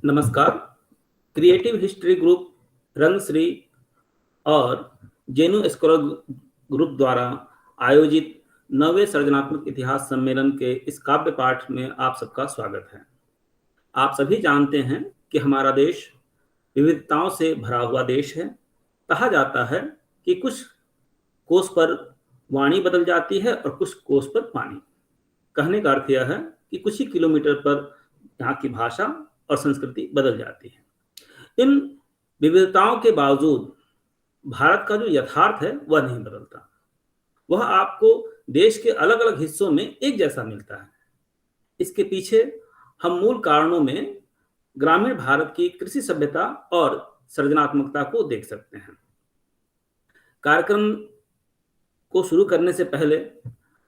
नमस्कार। Creative history group रंगश्री और जेनु scholar group द्वारा आयोजित 9वें सृजनात्मक इतिहास सम्मेलन के इस काव्य पाठ में आप सबका स्वागत है। आप सभी जानते हैं कि हमारा देश विविधताओं से भरा हुआ देश है। कहा जाता है कि कुछ कोस पर वाणी बदल जाती है और कुछ कोस पर पानी। कहने का अर्थ यह है कि कुछ ही किलोमीटर पर यहाँ की भाषा और संस्कृति बदल जाती है। इन विविधताओं के बावजूद भारत का जो यथार्थ है वह नहीं बदलता। वह आपको देश के अलग अलग हिस्सों में एक जैसा मिलता है। इसके पीछे हम मूल कारणों में ग्रामीण भारत की कृषि सभ्यता और सृजनात्मकता को देख सकते हैं। कार्यक्रम को शुरू करने से पहले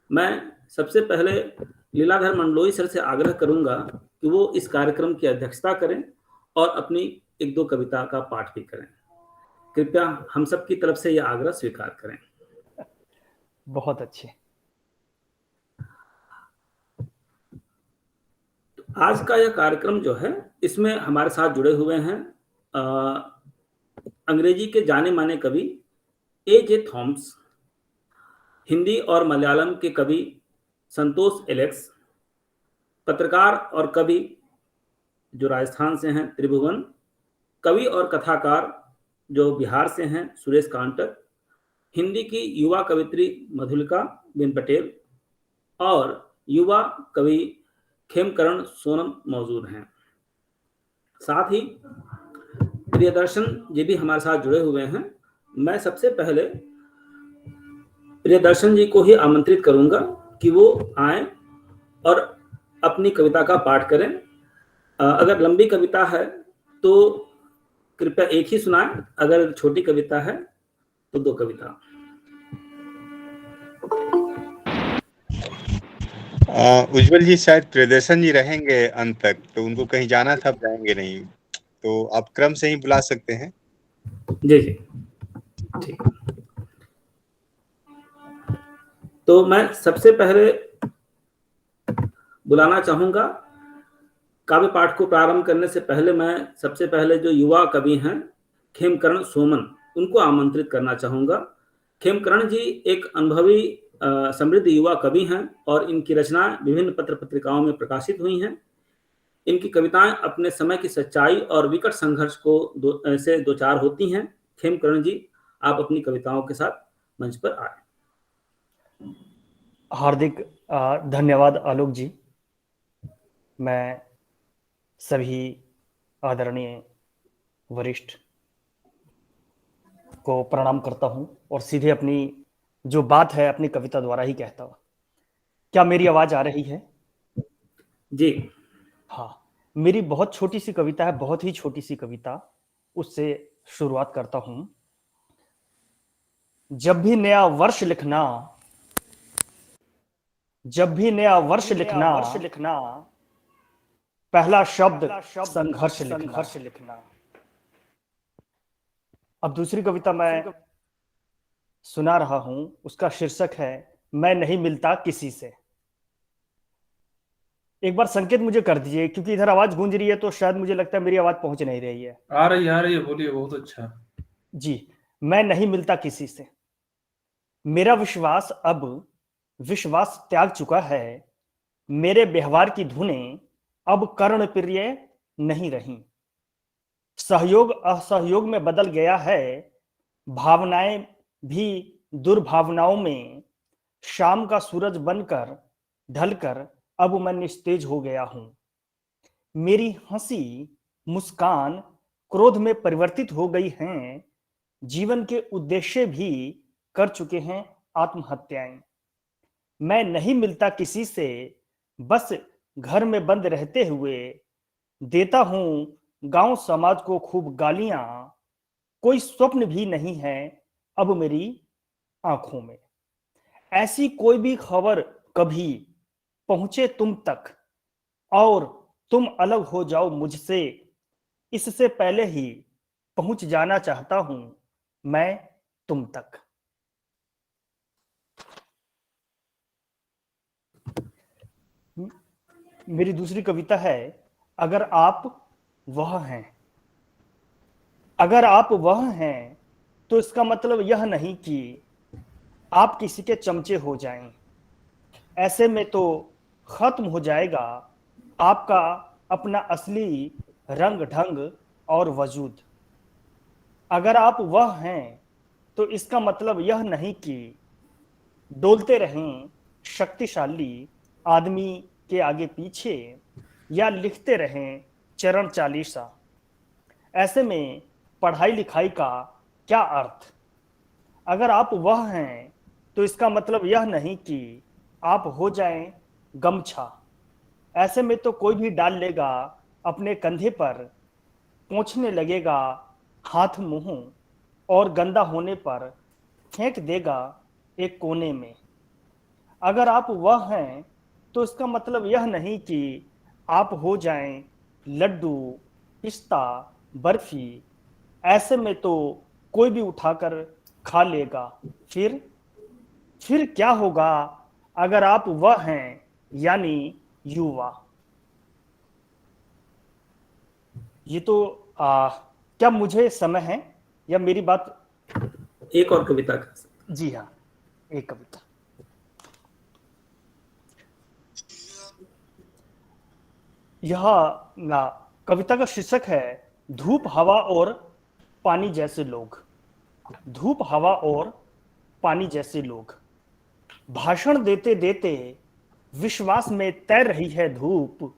मैं सबसे पहले लीलाधर मंडलोई सर से आग्रह करूंगा कि वो इस कार्यक्रम की अध्यक्षता करें और अपनी एक दो कविता का पाठ भी करें। कृपया हम सब की तरफ से यह आग्रह स्वीकार करें। बहुत अच्छे। आज का यह कार्यक्रम जो है इसमें हमारे साथ जुड़े हुए हैं अंग्रेजी के जाने माने कवि ए.जे. थॉम्स, हिंदी और मलयालम के कवि संतोष एलेक्स, पत्रकार और कवि जो राजस्थान से हैं त्रिभुवन, कवि और कथाकार जो बिहार से हैं सुरेश कांटक, हिंदी की युवा कवित्री मधुलिका बेन पटेल और युवा कवि खेमकरण सोनम मौजूद हैं। साथ ही प्रियदर्शन जी भी हमारे साथ जुड़े हुए हैं। मैं सबसे पहले प्रियदर्शन जी को ही आमंत्रित करूंगा कि वो आए और अपनी कविता का पाठ करें। अगर लंबी कविता है तो कृपया एक ही सुनाएं, अगर छोटी कविता है तो दो कविता। उज्जवल जी शायद प्रियदर्शन जी रहेंगे अंत तक, तो उनको कहीं जाना था, जाएंगे नहीं, तो आप क्रम से ही बुला सकते हैं। जी जी ठीक। तो मैं सबसे पहले बुलाना चाहूंगा, काव्य पाठ को प्रारंभ करने से पहले मैं सबसे पहले जो युवा कवि हैं खेमकरण सोमन, उनको आमंत्रित करना चाहूंगा। खेमकरण जी एक अनुभवी समृद्ध युवा कवि हैं और इनकी रचनाएं विभिन्न पत्र पत्रिकाओं में प्रकाशित हुई हैं। इनकी कविताएं अपने समय की सच्चाई और विकट संघर्ष को से दो चार होती हैं। खेमकरण जी, आप अपनी कविताओं के साथ मंच पर आए। हार्दिक धन्यवाद आलोक जी। मैं सभी आदरणीय वरिष्ठ को प्रणाम करता हूं और सीधे अपनी जो बात है अपनी कविता द्वारा ही कहता हूं। क्या मेरी आवाज आ रही है? जी हाँ, मेरी बहुत छोटी सी कविता है, बहुत ही छोटी सी कविता, उससे शुरुआत करता हूं। जब भी नया वर्ष लिखना, जब भी नया वर्ष लिखना, पहला शब्द संघर्ष लिखना। अब दूसरी कविता मैं सुना रहा हूं, उसका शीर्षक है मैं नहीं मिलता किसी से। एक बार संकेत मुझे कर दीजिए, क्योंकि इधर आवाज गूंज रही है तो शायद मुझे लगता है मेरी आवाज पहुंच नहीं रही है। आ रही है, बोलिए। बहुत अच्छा जी। मैं नहीं मिलता किसी से, मेरा विश्वास अब विश्वास त्याग चुका है, मेरे व्यवहार की धुनें अब कर्ण प्रिय नहीं रही। सहयोग असहयोग में बदल गया है, भावनाएं भी दुर्भावनाओं में। शाम का सूरज बनकर ढलकर अब मैं निस्तेज हो गया हूं। मेरी हंसी मुस्कान क्रोध में परिवर्तित हो गई हैं। जीवन के उद्देश्य भी कर चुके हैं आत्महत्याएं। मैं नहीं मिलता किसी से, बस घर में बंद रहते हुए देता हूं गांव समाज को खूब गालियां। कोई स्वप्न भी नहीं है अब मेरी आंखों में। ऐसी कोई भी खबर कभी पहुंचे तुम तक और तुम अलग हो जाओ मुझसे, इससे पहले ही पहुंच जाना चाहता हूं मैं तुम तक। मेरी दूसरी कविता है अगर आप वह हैं। अगर आप वह हैं तो इसका मतलब यह नहीं कि आप किसी के चमचे हो जाएं। ऐसे में तो खत्म हो जाएगा आपका अपना असली रंग ढंग और वजूद। अगर आप वह हैं तो इसका मतलब यह नहीं कि डोलते रहें शक्तिशाली आदमी के आगे पीछे या लिखते रहें चरण चालीसा। ऐसे में पढ़ाई लिखाई का क्या अर्थ? अगर आप वह हैं तो इसका मतलब यह नहीं कि आप हो जाएं गमछा। ऐसे में तो कोई भी डाल लेगा अपने कंधे पर, पोंछने लगेगा हाथ मुंह और गंदा होने पर फेंक देगा एक कोने में। अगर आप वह हैं तो इसका मतलब यह नहीं कि आप हो जाएं लड्डू, पिस्ता, बर्फी। ऐसे में तो कोई भी उठाकर खा लेगा। फिर क्या होगा अगर आप वह हैं यानी युवा? ये तो क्या मुझे समय है या मेरी बात? एक और कविता का। जी हाँ, एक कविता। यह कविता का शीर्षक है धूप, हवा और पानी जैसे लोग। धूप, हवा और पानी जैसे लोग। भाषण देते देते विश्वास में तैर रही है धूप।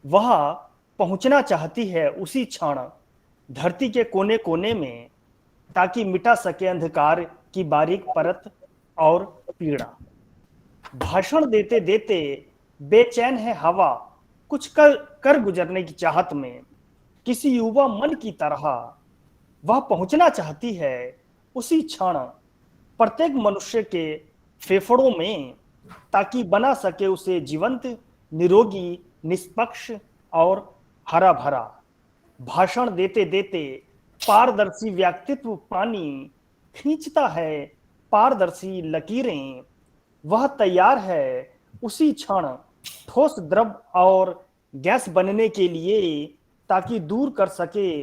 वह पहुंचना चाहती है उसी क्षण धरती के कोने कोने में, ताकि मिटा सके अंधकार की बारीक परत और पीड़ा। भाषण देते देते बेचैन है हवा, कुछ कर गुजरने की चाहत में। किसी युवा मन की तरह वह पहुंचना चाहती है उसी क्षण प्रत्येक मनुष्य के फेफड़ों में, ताकि बना सके उसे जीवंत, निरोगी, निष्पक्ष और हरा भरा। भाषण देते देते पारदर्शी व्यक्तित्व पानी खींचता है पारदर्शी लकीरें। वह तैयार है उसी क्षण ठोस, द्रव और गैस बनने के लिए, ताकि दूर कर सके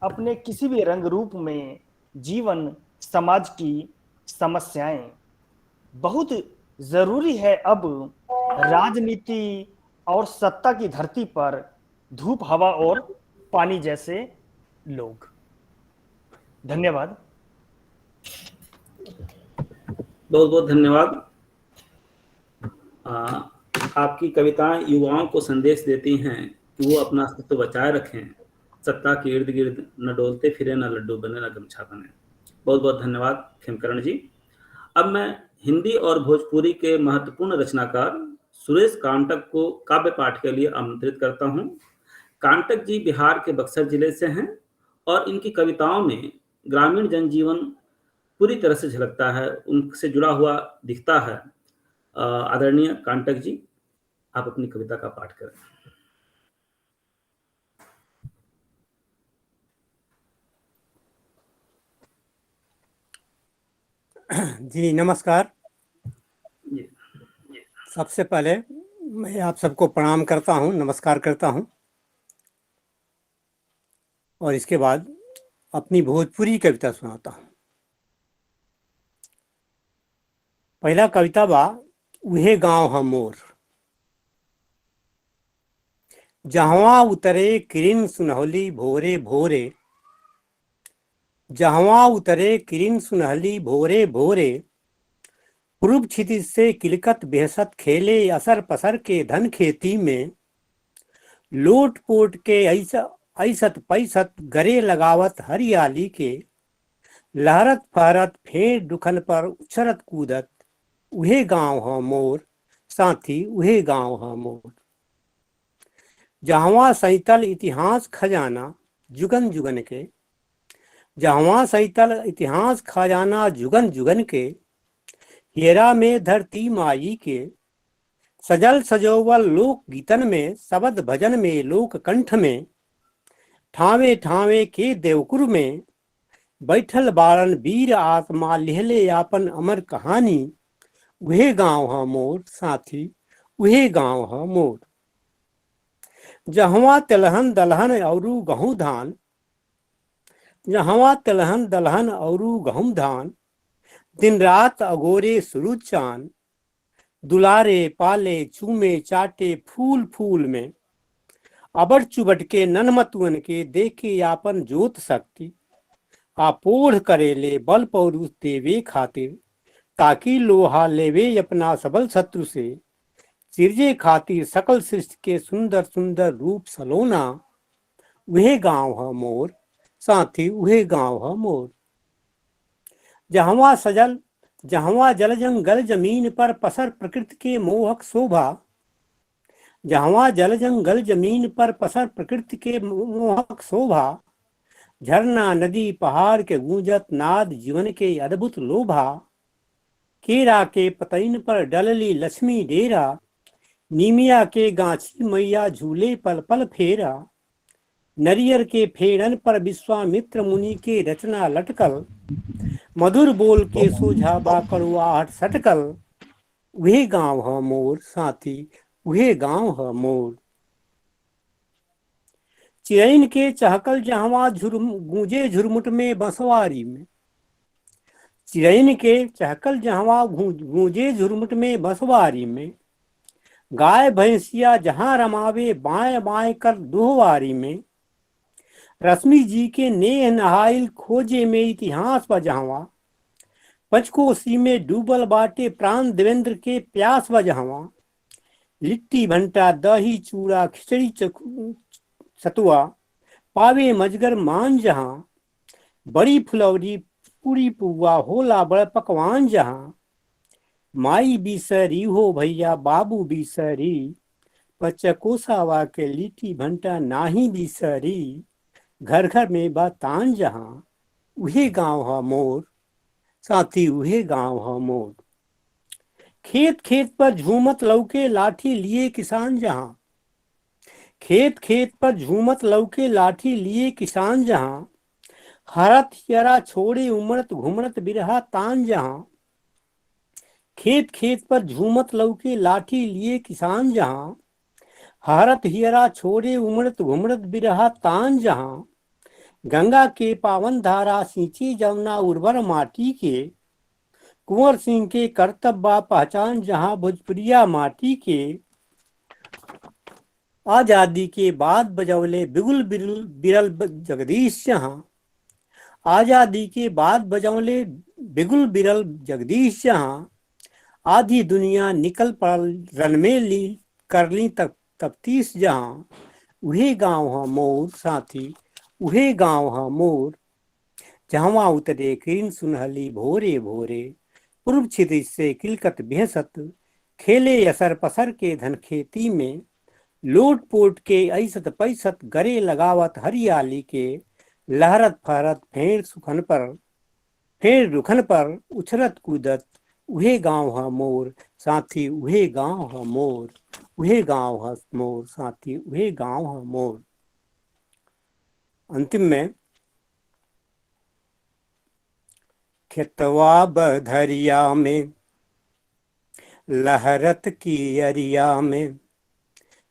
अपने किसी भी रंग रूप में जीवन समाज की समस्याएं। बहुत जरूरी है अब राजनीति और सत्ता की धरती पर धूप, हवा और पानी जैसे लोग। धन्यवाद। बहुत बहुत धन्यवाद। आपकी कविताएं युवाओं को संदेश देती हैं कि वो अपना अस्तित्व बचाए रखें, सत्ता के इर्द गिर्द न डोलते फिरे, न लड्डू बने, न गमछा बने। बहुत बहुत धन्यवाद खेमकरण जी। अब मैं हिंदी और भोजपुरी के महत्वपूर्ण रचनाकार सुरेश कांटक को काव्य पाठ के लिए आमंत्रित करता हूं। कांटक जी बिहार के बक्सर जिले से हैं और इनकी कविताओं में ग्रामीण जनजीवन पूरी तरह से झलकता है, उनसे जुड़ा हुआ दिखता है। आदरणीय कांटक जी, आप अपनी कविता का पाठ करें। जी नमस्कार। जी। सबसे पहले मैं आप सबको प्रणाम करता हूं, नमस्कार करता हूं, और इसके बाद अपनी भोजपुरी कविता सुनाता हूं। पहला कविता बा उहे गांव हम मोर। जहवा उतरे किरण सुनहली भोरे भोरे, जहवा उतरे किरण सुनहली भोरे भोरे, पूर्व क्षितिज से किलकत बेहसत खेले असर पसर के धन खेती में, लोट पोट के ऐसत पैसत गरे लगावत हरियाली के, लहरत फहरत फेर दुखन पर उछरत कूदत, उहे गांव ह मोर साथी, उहे गांव ह मोर। जहवा सैतल इतिहास खजाना जुगन जुगन के, जहवा सैतल इतिहास खजाना जुगन जुगन के, हेरा में धरती माई के, सजल सजोवल लोक गीतन में, शबद भजन में लोक कंठ में, ठावे ठावे के देवकुर में, बैठल बारन वीर आत्मा लिहले आपन अमर कहानी, उहे गांव ह मोर साथी, उहे गांव ह मोर। जहवा तिलहन दलहन औरू गहूँ धान, जहवा तिलहन दलहन औरू गहूँ धान, दिन रात अगोरे सूरज चांद, दुलारे पाले चूमे चाटे फूल फूल में, अबड़ चुबट के ननमतुअन के देखे आपन जोत शक्ति, आपोढ़ करेले बल पौरुष देवे खातिर, ताकि लोहा लेवे अपना सबल शत्रु से, सिरजे खातिर सकल सृष्टि के सुंदर सुंदर रूप सलोना, वह गांव है मोर साथी, वह गांव है मोर। जहवा जल जंगल जमीन पर पसर प्रकृति के मोहक शोभा, जहवा जल जंगल जमीन पर पसर प्रकृति के मोहक शोभा, झरना नदी पहाड़ के गूंजत नाद जीवन के अद्भुत लोभा, केरा के पतईन पर डलली लक्ष्मी डेरा, नीमिया के गाछी मैया झूले पल पल फेरा, नरियर के फेड़न पर विश्वामित्र मुनि के रचना लटकल, मधुर बोल के सोझा बाकड़ुआहट सटकल, वह गांव है मोर साथी, वह गांव है मोर। चिरैन के चहकल जहवा गूंजे झुरमुट में बंसवारी में, चिरैन के चहकल जहवा गूंजे झुरमुट में बंसवारी में, गाय भैंसिया जहां रमावे बाएं बाएं कर दोहवारी में, रश्मि जी के नेह नहाइल खोजे में इतिहास बजहवा, पंचकोशी में डूबल बाटे प्राण देवेंद्र के प्यास बजहवा, लिट्टी भंटा दही चूड़ा खिचड़ी सतुआ पावे मजगर मान जहां, बड़ी फुलौरी पूरी पुआ होला बड़ पकवान जहां, माई बिसरी हो भैया बाबू बिसरी, पचकोसावा के लिट्टी भंटा नाही बिसरी, घर घर में बातान जहां, उहे गांव है मोर साथी, उहे गांव है मोर। खेत खेत पर झूमत लौके लाठी लिए किसान जहां, खेत खेत पर झूमत लौके लाठी लिए किसान जहां, हरत हियरा छोड़े उमड़त घुमड़त बिरहा तान जहां, खेत खेत पर झूमत लौके लाठी लिए किसान जहां, हरत हियरा छोड़े उमड़त घुमड़त बिरहा तान जहां, गंगा के पावन धारा सींची जमुना उर्वर माटी के, कुंवर सिंह के कर्तव्य पहचान जहां भोजपुरिया माटी के, आजादी के बाद बजौले बिगुल बिरल जगदीश जहां, आजादी के बाद बजौले बिगुल बिरल जगदीश जहां, आधी दुनिया निकल पड़ल रन में ली करली तफ्तीश जहां, वही गांव है मोर साथी, वही गांव है मोर। जहवा उतरे किरण सुनहली भोरे भोरे, पूर्व क्षितिज से किलकत भेसत, खेले असर पसर के धन खेती में, लोट पोट के ऐसत पैसत गरे लगावत हरियाली के, लहरत फहरत फेर रुखन पर उछरत कूदत, उहे गांव है मोर साथी, उहे गांव है मोर, उहे गांव है मोर साथी, उहे गांव है मोर। अंतिम में खेतवा बधरिया में लहरत की अरिया में,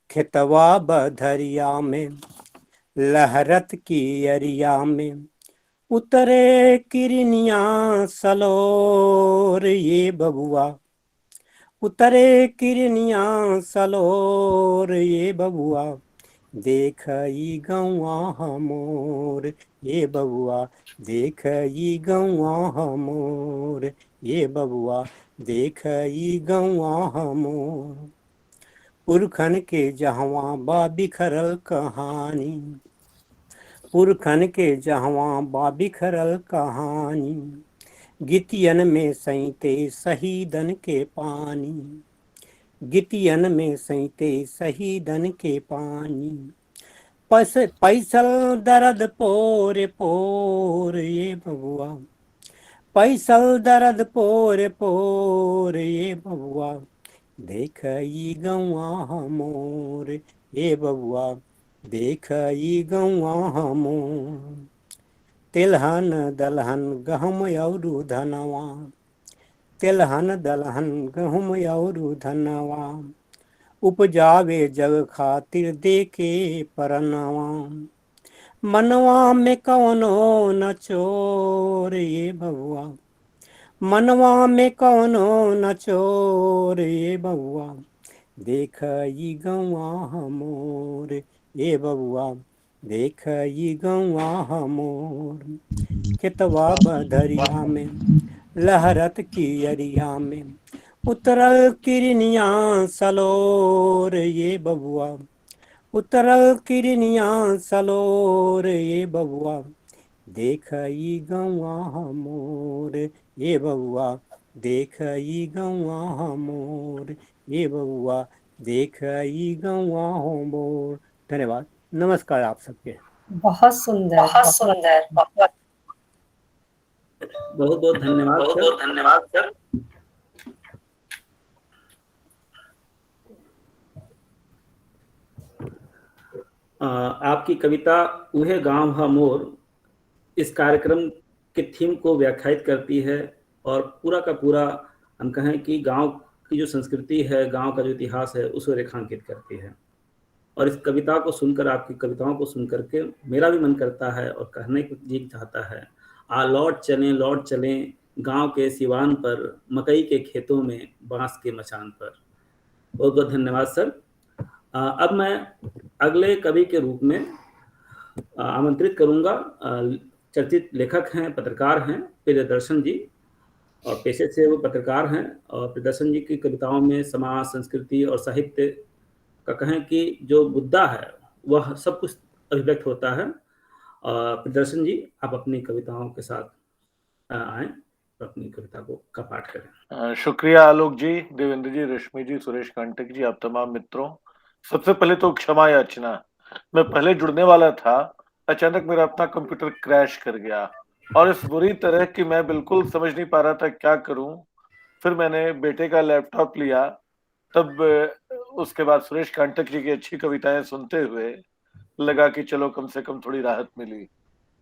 खेतवा बधरिया में लहरत की अरिया में, उतरे किरनिया सलोर ये बबुआ, उतरे किरनिया सलोर ये बबुआ, देख ई गौआ हमोर ये बबुआ, देख ई गौआ हमोर ये बबुआ, देख ई गौआ हमोर। पुरखन के जहवा बा बिखरल कहानी, पुरखन के जहवा बा बिखरल कहानी, गितियन में सैते शहीदन के पानी, गितियन में सैते शहीदन के पानी, पैसल दर्द पोर पोर ये बबुआ, पैसल दर्द पोर पोर ये बबुआ, देख ई गौआ हमोर ये बबुआ, देख ई गौआ हमोर। तिलहन दलहन गहम औरू धनवा, तिलहन दलहन गहम औरू धनवा, उपजावे जग खातिर देके परनवा। मनवा में कौनो न चोर ये बबुआ, मनवा में कौनो न चोर ये बबुआ, देख ई गौआ हमोर ये बबुआ, देख ई गौआ हमोर। खेतवा बधरिया में लहरत की अरिया में, उतरल किरनिया सलोर ये बबुआ, उतरल किरनिया सलोर ये बबुआ, देख ई गौआ हमोर ये बबुआ, देख ई गौआ हमोर ये बबुआ, देख ई गौआ हमोर। धन्यवाद, नमस्कार आप सबके। बहुत सुंदर, बहुत सुंदर, बहुत बहुत धन्यवाद सर। आपकी कविता उहे गांव हा मोर इस कार्यक्रम के थीम को व्याख्यायित करती है और पूरा का पूरा हम कहें कि गांव की जो संस्कृति है, गांव का जो इतिहास है, उसको रेखांकित करती है। और इस कविता को सुनकर, आपकी कविताओं को सुनकर के मेरा भी मन करता है और कहने को जी चाहता है, लौट चलें गांव के सिवान पर, मकई के खेतों में बांस के मचान पर। बहुत बहुत धन्यवाद सर। अब मैं अगले कवि के रूप में आमंत्रित करूंगा, चर्चित लेखक हैं, पत्रकार हैं प्रियदर्शन जी, और पेशे से वो पत्रकार हैं। और प्रियदर्शन जी की कविताओं में समाज, संस्कृति और साहित्य का कहें कि जो मुद्दा है वह सब कुछ अभिव्यक्त होता है। प्रियदर्शन जी, आप अपनी कविताओं के साथ आएं, अपनी कविता का पाठ करें। शुक्रिया आलोक जी, देवेंद्र जी, रश्मि जी, सुरेश कांटक जी, आप तमाम मित्रों। सबसे पहले तो क्षमा याचना, मैं पहले जुड़ने वाला था, अचानक मेरा अपना कंप्यूटर क्रैश कर गया और इस बुरी तरह कि मैं बिल्कुल समझ नहीं पा रहा था क्या करूं। फिर मैंने बेटे का लैपटॉप लिया, तब उसके बाद सुरेश कांटक जी की अच्छी कविताएं सुनते हुए लगा कि चलो कम से कम थोड़ी राहत मिली।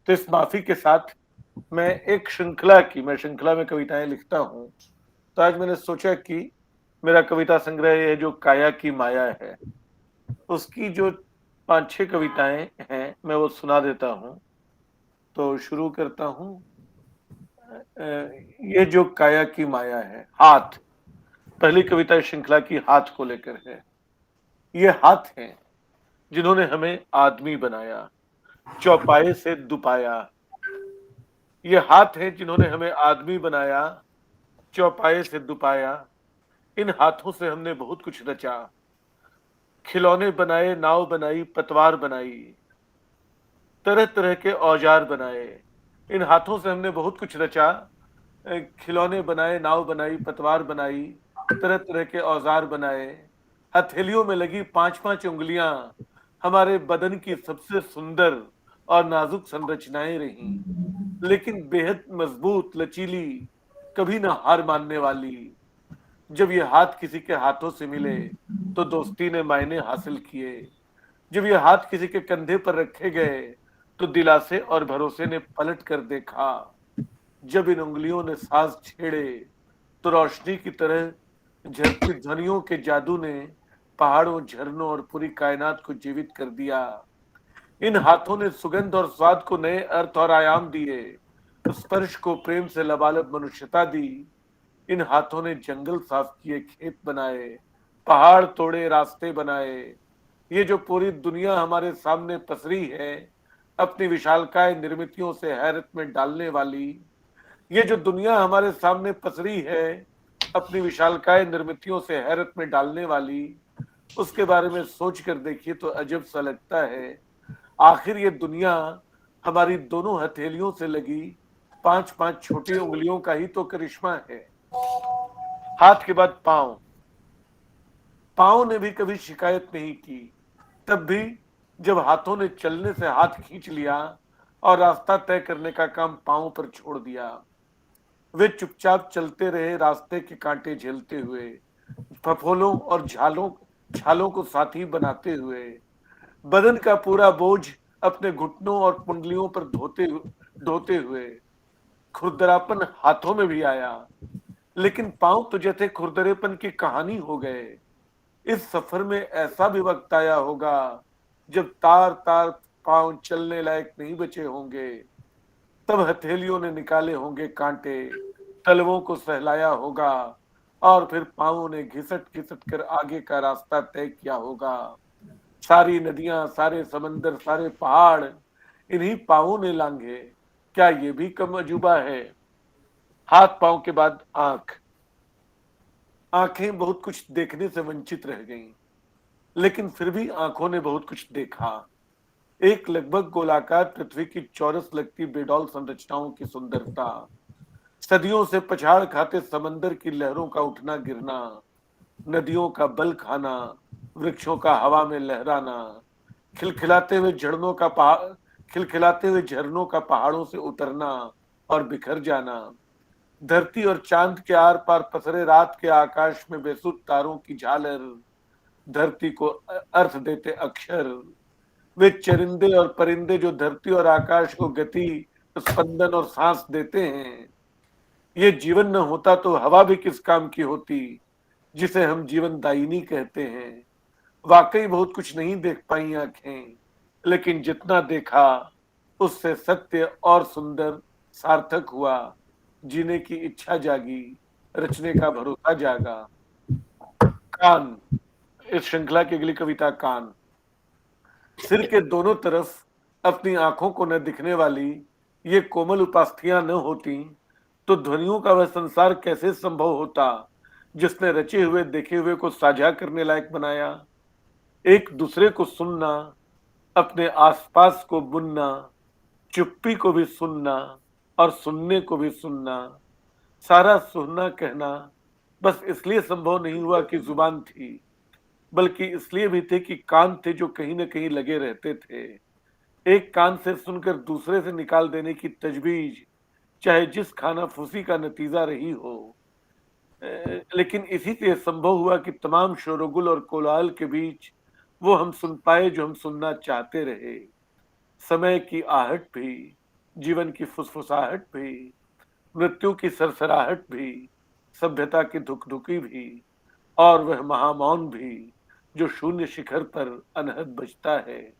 तो इस माफी के साथ मैं श्रृंखला में कविताएं लिखता हूं। तो आज मैंने सोचा कि मेरा कविता संग्रह ये जो काया की माया है, उसकी जो 5-6 कविताएं हैं मैं वो सुना देता हूं। तो शुरू करता हूं। ये जो काया की माया है, हाथ। पहली कविता श्रृंखला की हाथ को लेकर है। ये हाथ हैं जिन्होंने हमें आदमी बनाया, चौपाए से दुपाया। ये हाथ हैं जिन्होंने हमें आदमी बनाया, चौपाए से दुपाया। इन हाथों से हमने बहुत कुछ रचा, खिलौने बनाए, नाव बनाई, पतवार बनाई, तरह तरह के औजार बनाए। इन हाथों से हमने बहुत कुछ रचा, खिलौने बनाए, नाव बनाई, पतवार बनाई, तरह तरह के औजार बनाए। हथेलियों में लगी 5-5 उंगलियां हमारे बदन की सबसे सुंदर और नाजुक संरचनाएं रहीं, लेकिन बेहद मजबूत, लचीली, कभी ना हार मानने वाली। जब ये हाथ किसी के हाथों से मिले तो दोस्ती ने मायने हासिल किए। जब ये हाथ किसी के कंधे पर रखे गए तो दिलासे और भरोसे ने पलट कर देखा। जब इन उंगलियों ने साज छेड़े तो रोशनी की तरह झरती ध्वनियों के जादू ने पहाड़ों, झरनों और पूरी कायनात को जीवित कर दिया। इन हाथों ने सुगंध और स्वाद को नए अर्थ और आयाम दिए, स्पर्श को प्रेम से लबालब मनुष्यता दी। इन हाथों ने जंगल साफ किए, खेत बनाए, पहाड़ तोड़े, रास्ते बनाए। ये जो पूरी दुनिया हमारे सामने पसरी है, अपनी विशालकाय निर्मितियों से हैरत में डालने वाली। ये जो दुनिया हमारे सामने पसरी है, अपनी विशालकाय निर्मितियों से हैरत में डालने वाली, उसके बारे में सोच कर देखिए तो अजब सा लगता है। आखिर ये दुनिया हमारी दोनों हथेलियों से लगी 5-5 छोटी उंगलियों का ही तो करिश्मा है। हाथ के बाद पांव। पांव ने भी कभी शिकायत नहीं की, तब भी जब हाथों ने चलने से हाथ खींच लिया और रास्ता तय करने का काम पांव पर छोड़ दिया। वे चुपचाप चलते रहे, रास्ते के कांटे झेलते हुए, फफोलों और छालों को साथी बनाते हुए। बदन का पूरा बोझ अपने घुटनों और कुंडलियों पर ढोते हुए। खुरदरापन हाथों में भी आया, लेकिन पांव तो जैसे खुरदरेपन की कहानी हो गए। इस सफर में ऐसा भी वक्त आया होगा जब तार तार पांव चलने लायक नहीं बचे होंगे, तब हथेलियों ने निकाले होंगे कांटे, तलवों को सहलाया होगा और फिर पांवों ने घिसट घिसट कर आगे का रास्ता तय किया होगा। सारी नदियां, सारे समंदर, सारे पहाड़ इन्हीं पांवों ने लांघे। क्या ये भी कम अजूबा है? हाथ पांव के बाद आंख। आंखें बहुत कुछ देखने से वंचित रह गईं, लेकिन फिर भी आंखों ने बहुत कुछ देखा। एक लगभग गोलाकार पृथ्वी की चौरस लगती बेडौल संरचनाओं की सुंदरता, सदियों से पछाड़ खाते समंदर की लहरों का उठना गिरना, नदियों का बल खाना, वृक्षों का हवा में लहराना, खिलखिलाते हुए झरनों का पहाड़ों से उतरना और बिखर जाना, धरती और चांद के आर पार पसरे रात के आकाश में बेसुध तारों की झालर, धरती को अर्थ देते अक्षर, वे चरिंदे और परिंदे जो धरती और आकाश को गति, स्पंदन और सांस देते हैं। ये जीवन न होता तो हवा भी किस काम की होती, जिसे हम जीवन दायिनी कहते हैं। वाकई बहुत कुछ नहीं देख पाई आंखें, लेकिन जितना देखा उससे सत्य और सुंदर सार्थक हुआ। जीने की इच्छा जागी, रचने का भरोसा जागा। कान। इस श्रृंखला की अगली कविता कान। सिर के दोनों तरफ अपनी आंखों को न दिखने वाली ये कोमल उपास्थियां न होती तो ध्वनियों का वह संसार कैसे संभव होता जिसने रचे हुए देखे हुए को साझा करने लायक बनाया। एक दूसरे को सुनना, अपने आसपास को बुनना, चुप्पी को भी सुनना और सुनने को भी सुनना, सारा सुनना कहना बस इसलिए संभव नहीं हुआ कि जुबान थी, बल्कि इसलिए भी थे कि कान थे जो कहीं न कहीं लगे रहते थे। एक कान से सुनकर दूसरे से निकाल देने की तजवीज चाहे जिस खाना फूसी का नतीजा रही हो, लेकिन इसी से संभव हुआ कि तमाम शोरगुल और कोलाहल के बीच वो हम सुन पाए जो हम सुनना चाहते रहे। समय की आहट भी, जीवन की फुसफुसाहट भी, मृत्यु की सरसराहट भी, सभ्यता की धुकधुकी भी और वह महामौन भी जो शून्य शिखर पर अनहद बजता है।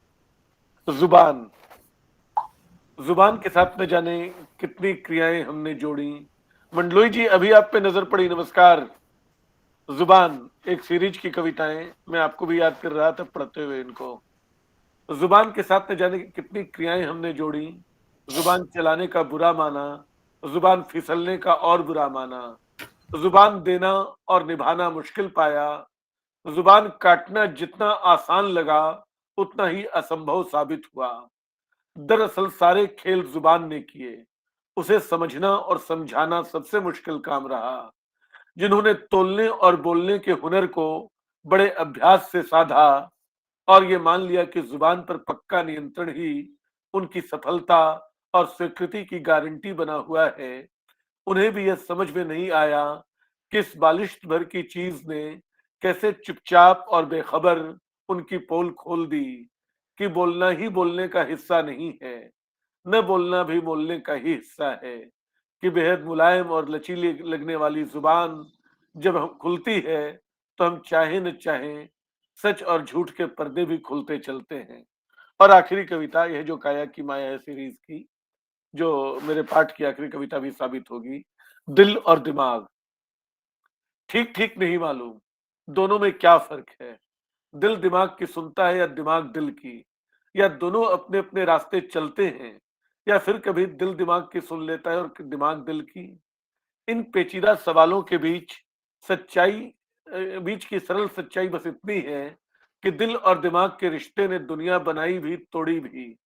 जुबान। जुबान के साथ न जाने कितनी क्रियाएं हमने जोड़ी। मंडलोई जी, अभी आप पे नजर पड़ी, नमस्कार। जुबान एक सीरीज की कविताएं, मैं आपको भी याद कर रहा था पढ़ते हुए इनको। जुबान के साथ न जाने कितनी क्रियाएं हमने जोड़ी। जुबान चलाने का बुरा माना, जुबान फिसलने का और बुरा माना, जुबान देना और निभाना मुश्किल पाया, जुबान काटना जितना आसान लगा उतना ही असंभव साबित हुआ। दरअसल सारे खेल जुबान ने किए, उसे समझना और समझाना सबसे मुश्किल काम रहा। जिन्होंने तोलने और बोलने के हुनर को बड़े अभ्यास से साधा और ये मान लिया कि जुबान पर पक्का नियंत्रण ही उनकी सफलता और स्वीकृति की गारंटी बना हुआ है, उन्हें भी यह समझ में नहीं आया कि इस बालिश्त भर की चीज ने कैसे चुपचाप और बेखबर उनकी पोल खोल दी कि बोलना ही बोलने का हिस्सा नहीं है, न बोलना भी बोलने का ही हिस्सा है, कि बेहद मुलायम और लचीली लगने वाली जुबान जब हम खुलती है तो हम चाहे न चाहें सच और झूठ के पर्दे भी खुलते चलते हैं। और आखिरी कविता, यह जो काया की माया है सीरीज की, जो मेरे पाठ की आखिरी कविता भी साबित होगी। दिल और दिमाग। ठीक ठीक नहीं मालूम दोनों में क्या फर्क है। दिल दिमाग की सुनता है या दिमाग दिल की, या दोनों अपने अपने रास्ते चलते हैं, या फिर कभी दिल दिमाग की सुन लेता है और दिमाग दिल की। इन पेचीदा सवालों के बीच की सरल सच्चाई बस इतनी है कि दिल और दिमाग के रिश्ते ने दुनिया बनाई भी तोड़ी भी।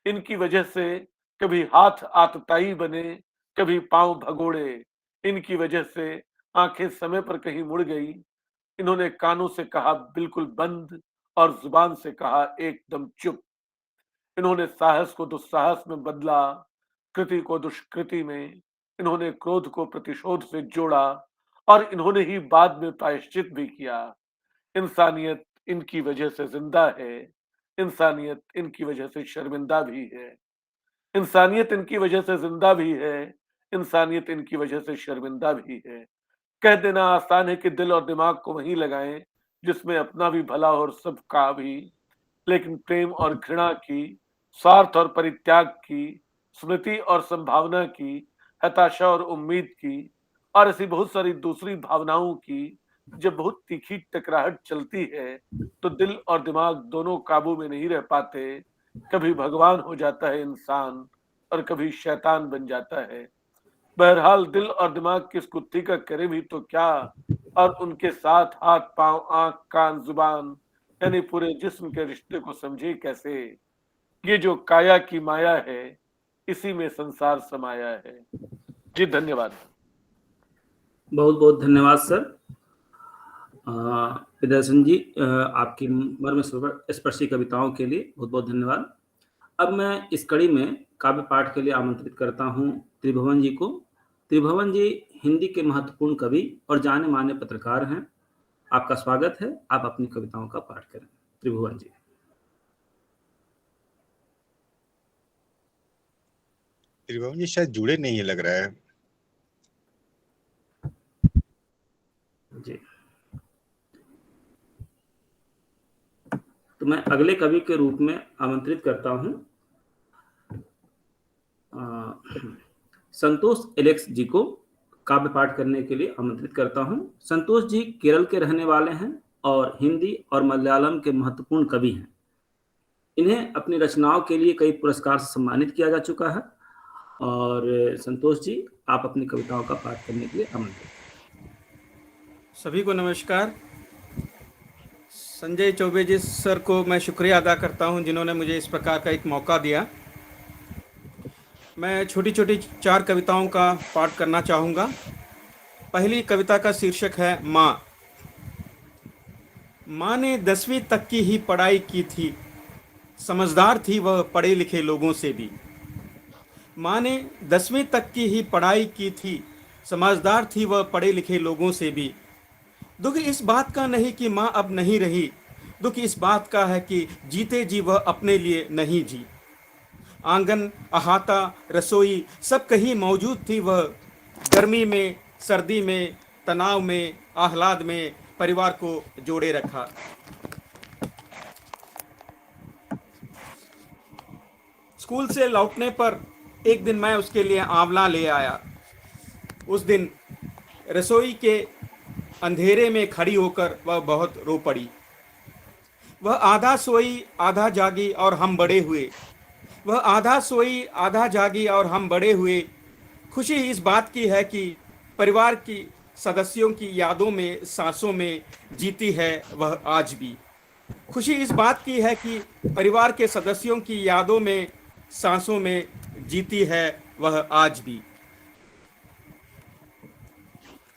इनकी वजह से कभी हाथ आतताई बने, कभी पांव भगोड़े। इनकी वजह से आंखें समय पर कहीं मुड़ गई। इन्होंने कानों से कहा बिल्कुल बंद और जुबान से कहा एकदम चुप। इन्होंने साहस को दुस्साहस में बदला, कृति को दुष्कृति में। इन्होंने क्रोध को प्रतिशोध से जोड़ा और इन्होंने ही बाद में प्रायश्चित भी किया। इंसानियत इनकी वजह से जिंदा है, इंसानियत इनकी वजह से शर्मिंदा भी है। इंसानियत इनकी वजह से जिंदा भी है, इंसानियत इनकी वजह से शर्मिंदा भी है। कह देना आसान है कि दिल और दिमाग को वहीं लगाएं जिसमें अपना भी भला और सबका भी, लेकिन प्रेम और घृणा की, स्वार्थ और परित्याग की, स्मृति और संभावना की, हताशा और उम्मीद की, और ऐसी बहुत सारी दूसरी भावनाओं की जब बहुत तीखी टकराहट चलती है तो दिल और दिमाग दोनों काबू में नहीं रह पाते। कभी भगवान हो जाता है इंसान और कभी शैतान बन जाता है। बहरहाल दिल और दिमाग की इस कुत्ती का करे भी तो क्या, और उनके साथ हाथ पांव आंख कान जुबान यानी पूरे जिस्म के रिश्ते को समझे कैसे। ये जो काया की माया है, इसी में संसार समाया है। जी धन्यवाद। बहुत बहुत धन्यवाद सर। प्रियदर्शन जी, आपकी मर्म स्पर्शी कविताओं के लिए बहुत बहुत धन्यवाद। अब मैं इस कड़ी में काव्य पाठ के लिए आमंत्रित करता हूं त्रिभुवन जी को। त्रिभुवन जी हिंदी के महत्वपूर्ण कवि और जाने माने पत्रकार हैं। आपका स्वागत है, आप अपनी कविताओं का पाठ करें। त्रिभुवन जी। त्रिभुवन जी शायद जुड़े नहीं है लग रहा है। जी, तो मैं अगले कवि के रूप में आमंत्रित करता हूं संतोष एलेक्स जी को काव्य पाठ करने के लिए आमंत्रित करता हूं। संतोष जी केरल के रहने वाले हैं और हिंदी और मलयालम के महत्वपूर्ण कवि हैं। इन्हें अपनी रचनाओं के लिए कई पुरस्कार से सम्मानित किया जा चुका है। और संतोष जी, आप अपनी कविताओं का पाठ करने के लिए आमंत्रित। सभी को नमस्कार। संजय चौबे जी सर को मैं शुक्रिया अदा करता हूं जिन्होंने मुझे इस प्रकार का एक मौका दिया। मैं छोटी छोटी 4 कविताओं का पाठ करना चाहूँगा। पहली कविता का शीर्षक है माँ। माँ ने 10वीं तक की ही पढ़ाई की थी, समझदार थी वह पढ़े लिखे लोगों से भी। माँ ने 10वीं तक की ही पढ़ाई की थी, समझदार थी वह पढ़े लिखे लोगों से भी। दुख इस बात का नहीं कि माँ अब नहीं रही, दुख इस बात का है कि जीते जी वह अपने लिए नहीं जी। आंगन, अहाता, रसोई सब कहीं मौजूद थी वह, गर्मी में, सर्दी में, तनाव में, आह्लाद में परिवार को जोड़े रखा। स्कूल से लौटने पर एक दिन मैं उसके लिए आंवला ले आया। उस दिन रसोई के अंधेरे में खड़ी होकर वह बहुत रो पड़ी। वह आधा सोई आधा जागी और हम बड़े हुए। वह आधा सोई आधा जागी और हम बड़े हुए। खुशी इस बात की है कि परिवार की सदस्यों की यादों में, सांसों में जीती है वह आज भी। खुशी इस बात की है कि परिवार के सदस्यों की यादों में, सांसों में जीती है वह आज भी।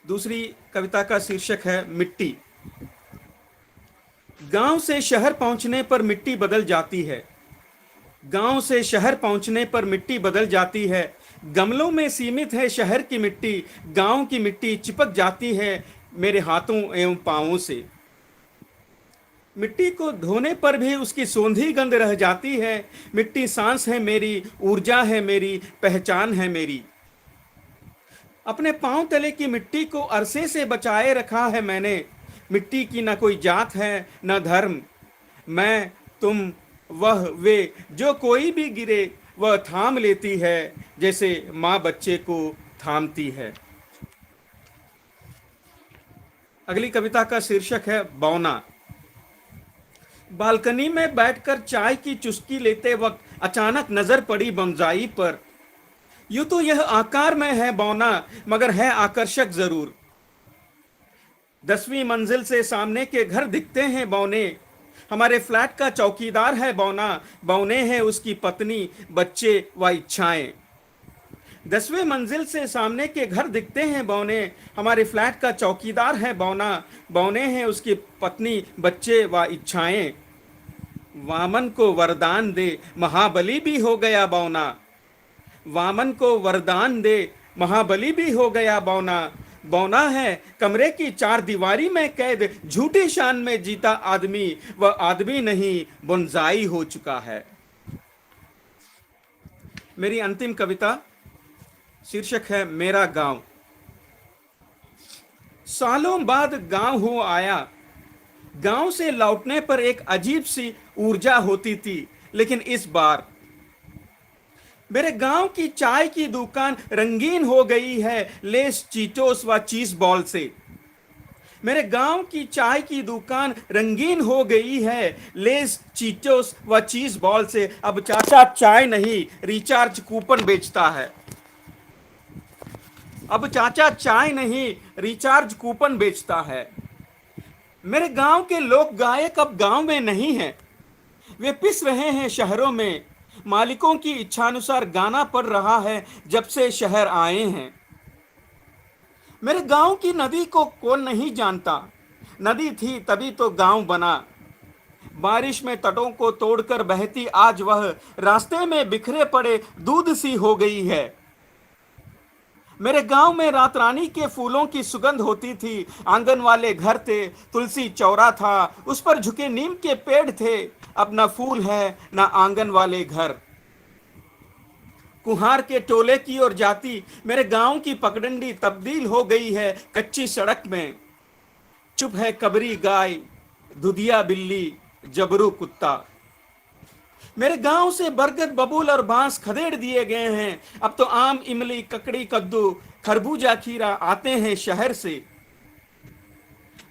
दूसरी कविता का शीर्षक है मिट्टी। गांव से शहर पहुंचने पर मिट्टी बदल जाती है। गांव से शहर पहुंचने पर मिट्टी बदल जाती है। गमलों में सीमित है शहर की मिट्टी, गांव की मिट्टी चिपक जाती है मेरे हाथों एवं पांवों से। मिट्टी को धोने पर भी उसकी सोंधी गंध रह जाती है। मिट्टी सांस है मेरी, ऊर्जा है मेरी, पहचान है मेरी। अपने पांव तले की मिट्टी को अरसे से बचाए रखा है मैंने। मिट्टी की न कोई जात है न धर्म। मैं, तुम, वह, वे, जो कोई भी गिरे वह थाम लेती है, जैसे माँ बच्चे को थामती है। अगली कविता का शीर्षक है बौना। बालकनी में बैठकर चाय की चुस्की लेते वक्त अचानक नजर पड़ी बोंसाई पर। यूं तो यह आकार में है बौना, मगर है आकर्षक जरूर। 10वीं मंजिल से सामने के घर दिखते हैं बौने। हमारे फ्लैट का चौकीदार है बौना, बौने हैं उसकी पत्नी, बच्चे व इच्छाएं। 10वें मंजिल से सामने के घर दिखते हैं बौने। हमारे फ्लैट का चौकीदार है बौना, बौने हैं उसकी पत्नी, बच्चे व इच्छाएं। वामन को वरदान दे महाबली भी हो गया बौना। वामन को वरदान दे महाबली भी हो गया बौना। बौना है कमरे की 4 दीवारी में कैद, झूठी शान में जीता आदमी, वह आदमी नहीं बोंसाई हो चुका है। मेरी अंतिम कविता शीर्षक है मेरा गांव। सालों बाद गांव हो आया, गांव से लौटने पर एक अजीब सी ऊर्जा होती थी, लेकिन इस बार मेरे गांव की चाय की दुकान रंगीन हो गई है लेस, चीटोस व चीज बॉल से। मेरे गांव की चाय की दुकान रंगीन हो गई है लेस, चीटोस व चीज बॉल से। अब चाचा चाय नहीं, रिचार्ज कूपन बेचता है। अब चाचा चाय नहीं, रिचार्ज कूपन बेचता है। मेरे गांव के लोक गायक अब गांव में नहीं हैं, वे पिस रहे हैं शहरों में। मालिकों की इच्छानुसार गाना पड़ रहा है जब से शहर आए हैं। मेरे गांव की नदी को कौन नहीं जानता, नदी थी तभी तो गांव बना। बारिश में तटों को तोड़कर बहती आज वह रास्ते में बिखरे पड़े दूध सी हो गई है। मेरे गांव में रात रानी के फूलों की सुगंध होती थी। आंगन वाले घर थे, तुलसी चौरा था, उस पर झुके नीम के पेड़ थे। अब न फूल है न आंगन वाले घर। कुम्हार के टोले की ओर जाती मेरे गांव की पगडंडी तब्दील हो गई है कच्ची सड़क में। चुप है कबरी गाय, दुधिया बिल्ली, जबरू कुत्ता। मेरे गांव से बरगद, बबूल और बांस खदेड़ दिए गए हैं। अब तो आम, इमली, ककड़ी, कद्दू, खरबूजा, खीरा आते हैं शहर से।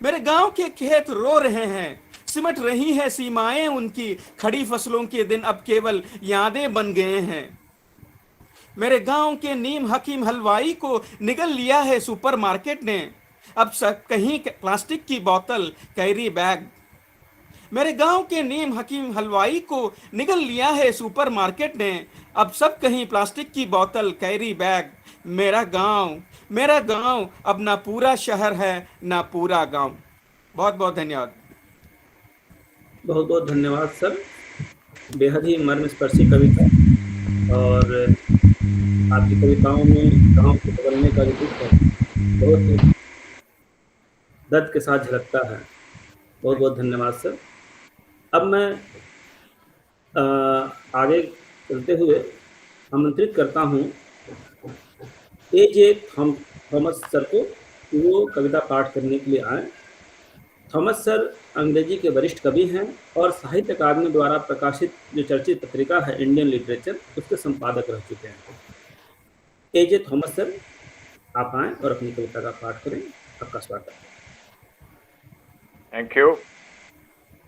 मेरे गांव के खेत रो रहे हैं, सिमट रही है सीमाएं उनकी। खड़ी फसलों के दिन अब केवल यादें बन गए हैं। मेरे गांव के नीम हकीम हलवाई को निगल लिया है सुपरमार्केट ने। अब सब कहीं प्लास्टिक की बोतल, कैरी बैग। मेरे गांव के नीम हकीम हलवाई को निगल लिया है सुपरमार्केट ने। अब सब कहीं प्लास्टिक की बोतल, कैरी बैग। मेरा गांव अब ना पूरा शहर है ना पूरा गांव। बहुत बहुत धन्यवाद। बहुत बहुत धन्यवाद सर, बेहद ही मर्मस्पर्शी कविता। और आपकी कविताओं में गांव को बदलने का जो दुख है बहुत दर्द के साथ झलकता है। बहुत बहुत धन्यवाद सर। अब मैं आगे चलते हुए आमंत्रित करता हूँ ए.जे. थॉमस सर को कि वो कविता पाठ करने के लिए आए। थॉमस सर अंग्रेजी के वरिष्ठ कवि हैं और साहित्य अकादमी द्वारा प्रकाशित जो चर्चित पत्रिका है इंडियन लिटरेचर, उसके संपादक रह चुके हैं। ए.जे. थॉमस सर, आप आएँ और अपनी कविता का पाठ करें। आपका स्वागत है। Thank you.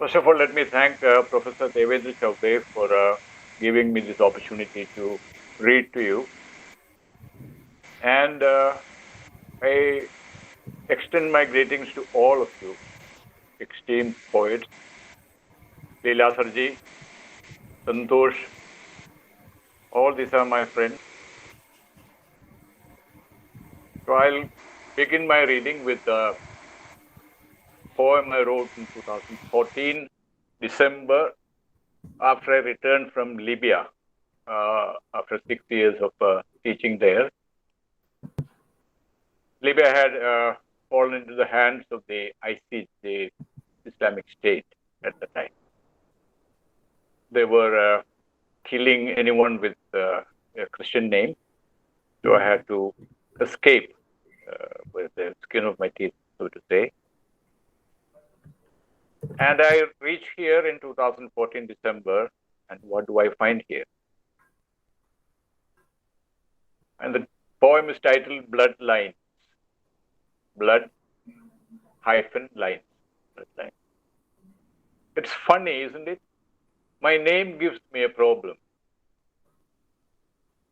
First of all, let me thank Professor Devendra Chowdhury for giving me this opportunity to read to you. And I extend my greetings to all of you, esteemed poets, Leela Sarji, Santosh, all these are my friends. So I'll begin my reading with a poem I wrote in 2014, December, after I returned from Libya, after 6 years of teaching there. Libya had fallen into the hands of the ISIS, the Islamic State at the time. They were killing anyone with a Christian name, so I had to escape with the skin of my teeth, so to say. And I reached here in 2014 December, and what do I find here? And the poem is titled Bloodlines. Blood hyphen lines. Bloodline. It's funny, isn't it? My name gives me a problem.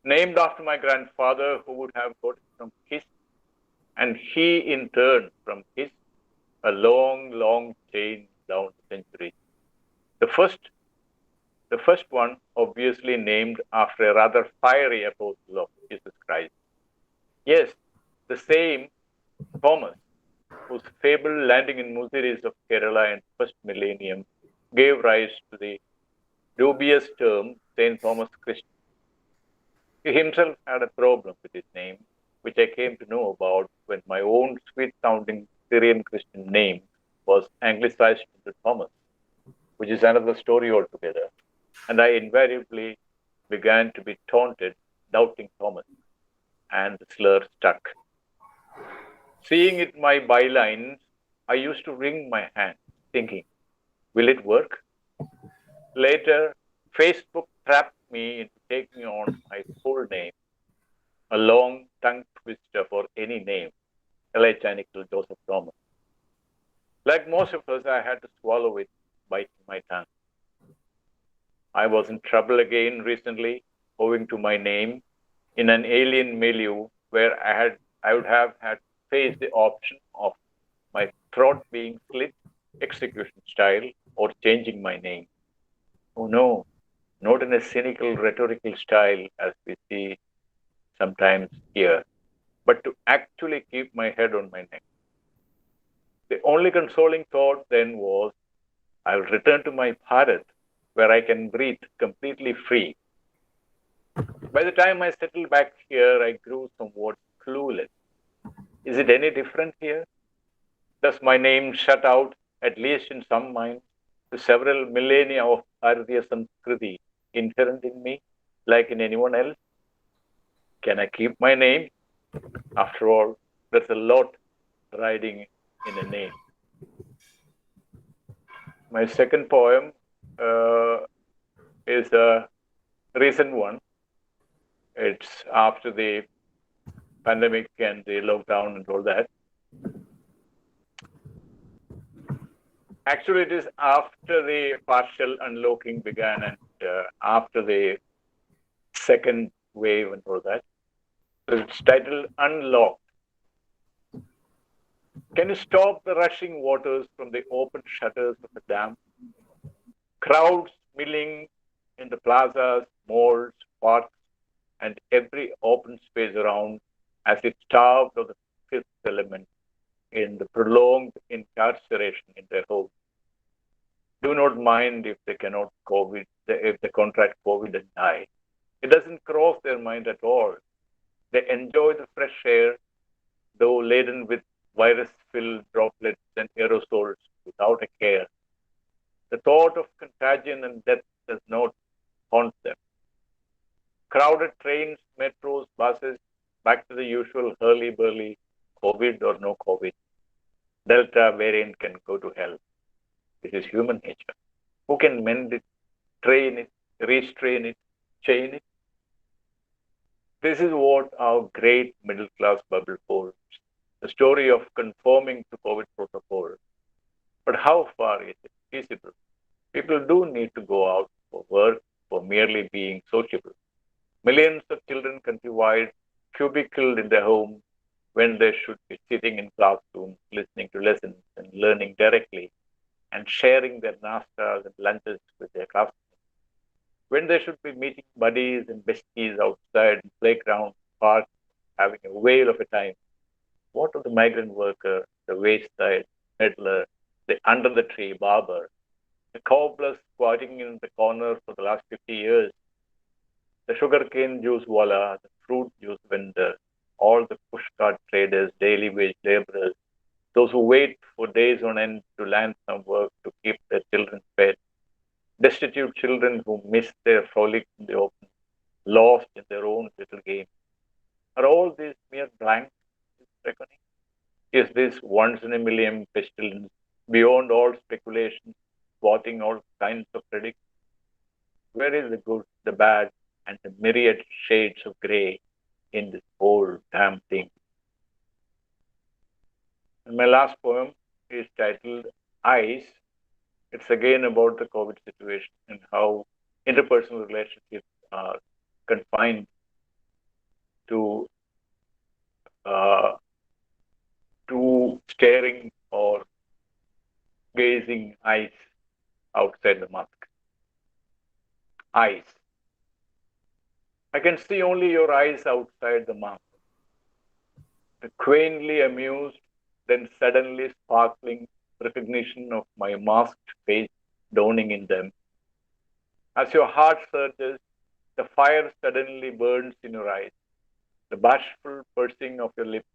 Named after my grandfather, who would have got it from his, and he in turn from his, a long, long chain down the centuries. The first one obviously named after a rather fiery apostle of Jesus Christ. Yes, the same Thomas, whose fabled landing in Muziris of Kerala in first millennium gave rise to the dubious term Saint Thomas Christian. He himself had a problem with his name, which I came to know about when my own sweet-sounding Syrian Christian name was anglicized into Thomas, which is another story altogether. And I invariably began to be taunted, doubting Thomas, and the slur stuck. Seeing it my bylines, I used to wring my hands. thinking, will it work? Later, Facebook trapped me into taking on my full name, a long tongue twister for any name, Elijah Nickel Joseph Thomas. Like most of us, I had to swallow it, biting my tongue. I was in trouble again recently, owing to my name, in an alien milieu where I would have had to face the option of my throat being slit, execution style, or changing my name. Oh no, not in a cynical rhetorical style as we see sometimes here, but to actually keep my head on my neck. The only consoling thought then was, I will return to my Bharat where I can breathe completely free. By the time I settled back here, I grew somewhat clueless. Is it any different here? Does my name shut out, at least in some minds, the several millennia of Bharatiya Sanskriti inherent in me, like in anyone else? Can I keep my name? After all, there's a lot riding in a name. My second poem is a recent one. It's after the pandemic and the lockdown and all that. Actually, it is after the partial unlocking began and after the second wave and all that. So it's titled Unlocked. Can you stop the rushing waters from the open shutters of the dam? Crowds milling in the plazas, malls, parks, and every open space around as it starved of the fifth element in the prolonged incarceration in their homes. Do not mind if they cannot if they contract COVID and die. It doesn't cross their mind at all. They enjoy the fresh air, though laden with virus-filled droplets and aerosols without a care. The thought of contagion and death does not haunt them. Crowded trains, metros, buses, back to the usual hurly-burly, COVID or no COVID. Delta variant can go to hell. This is human nature. Who can mend it, train it, restrain it, chain it? This is what our great middle class bubble holds. The story of conforming to COVID protocol. But how far is it feasible? People do need to go out for work for merely being sociable. Millions of children countrywide cubicled in their homes when they should be sitting in classrooms, listening to lessons and learning directly and sharing their nastas and lunches with their classmates. When they should be meeting buddies and besties outside the playground, park, having a whale of a time. What of the migrant worker, the wayside peddler, the under the tree barber, the cobbler squatting in the corner for the last 50 years, the sugarcane juice walla, the fruit juice vendor, all the pushcart traders, daily wage laborers, those who wait for days on end to land some work to keep their children fed, destitute children who miss their frolic in the open, lost in their own little game. Are all these mere blanks in reckoning? Is this once in a million pestilence beyond all speculation, thwarting all kinds of predictions? Where is the good, the bad, and the myriad shades of grey in this whole damn thing? And my last poem is titled Eyes. It's again about the COVID situation and how interpersonal relationships are confined to staring or gazing eyes outside the mask. Eyes. I can see only your eyes outside the mask. Quaintly amused, then suddenly sparkling recognition of my masked face dawning in them. As your heart surges, the fire suddenly burns in your eyes. The bashful pursing of your lips,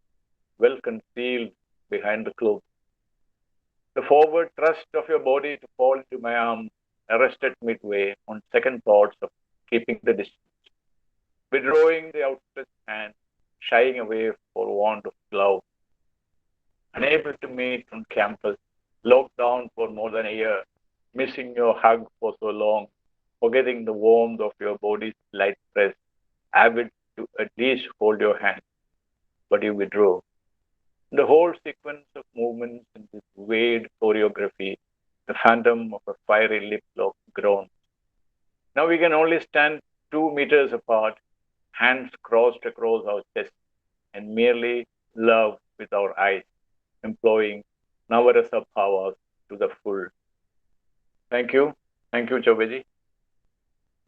well concealed behind the cloak. The forward thrust of your body to fall into my arms, arrested midway on second thoughts of keeping the distance. Withdrawing the outstretched hand, shying away for want of glove. Unable to meet on campus, locked down for more than a year, missing your hug for so long, forgetting the warmth of your body's light press, avid to at least hold your hand, but you withdrew. The whole sequence of movements in this weird choreography, the phantom of a fiery lip lock groans. Now we can only stand 2 meters apart, hands crossed across our chests, and merely love with our eyes, employing Navarasa bhavas to the full. Thank you. Thank you, Chaubeji.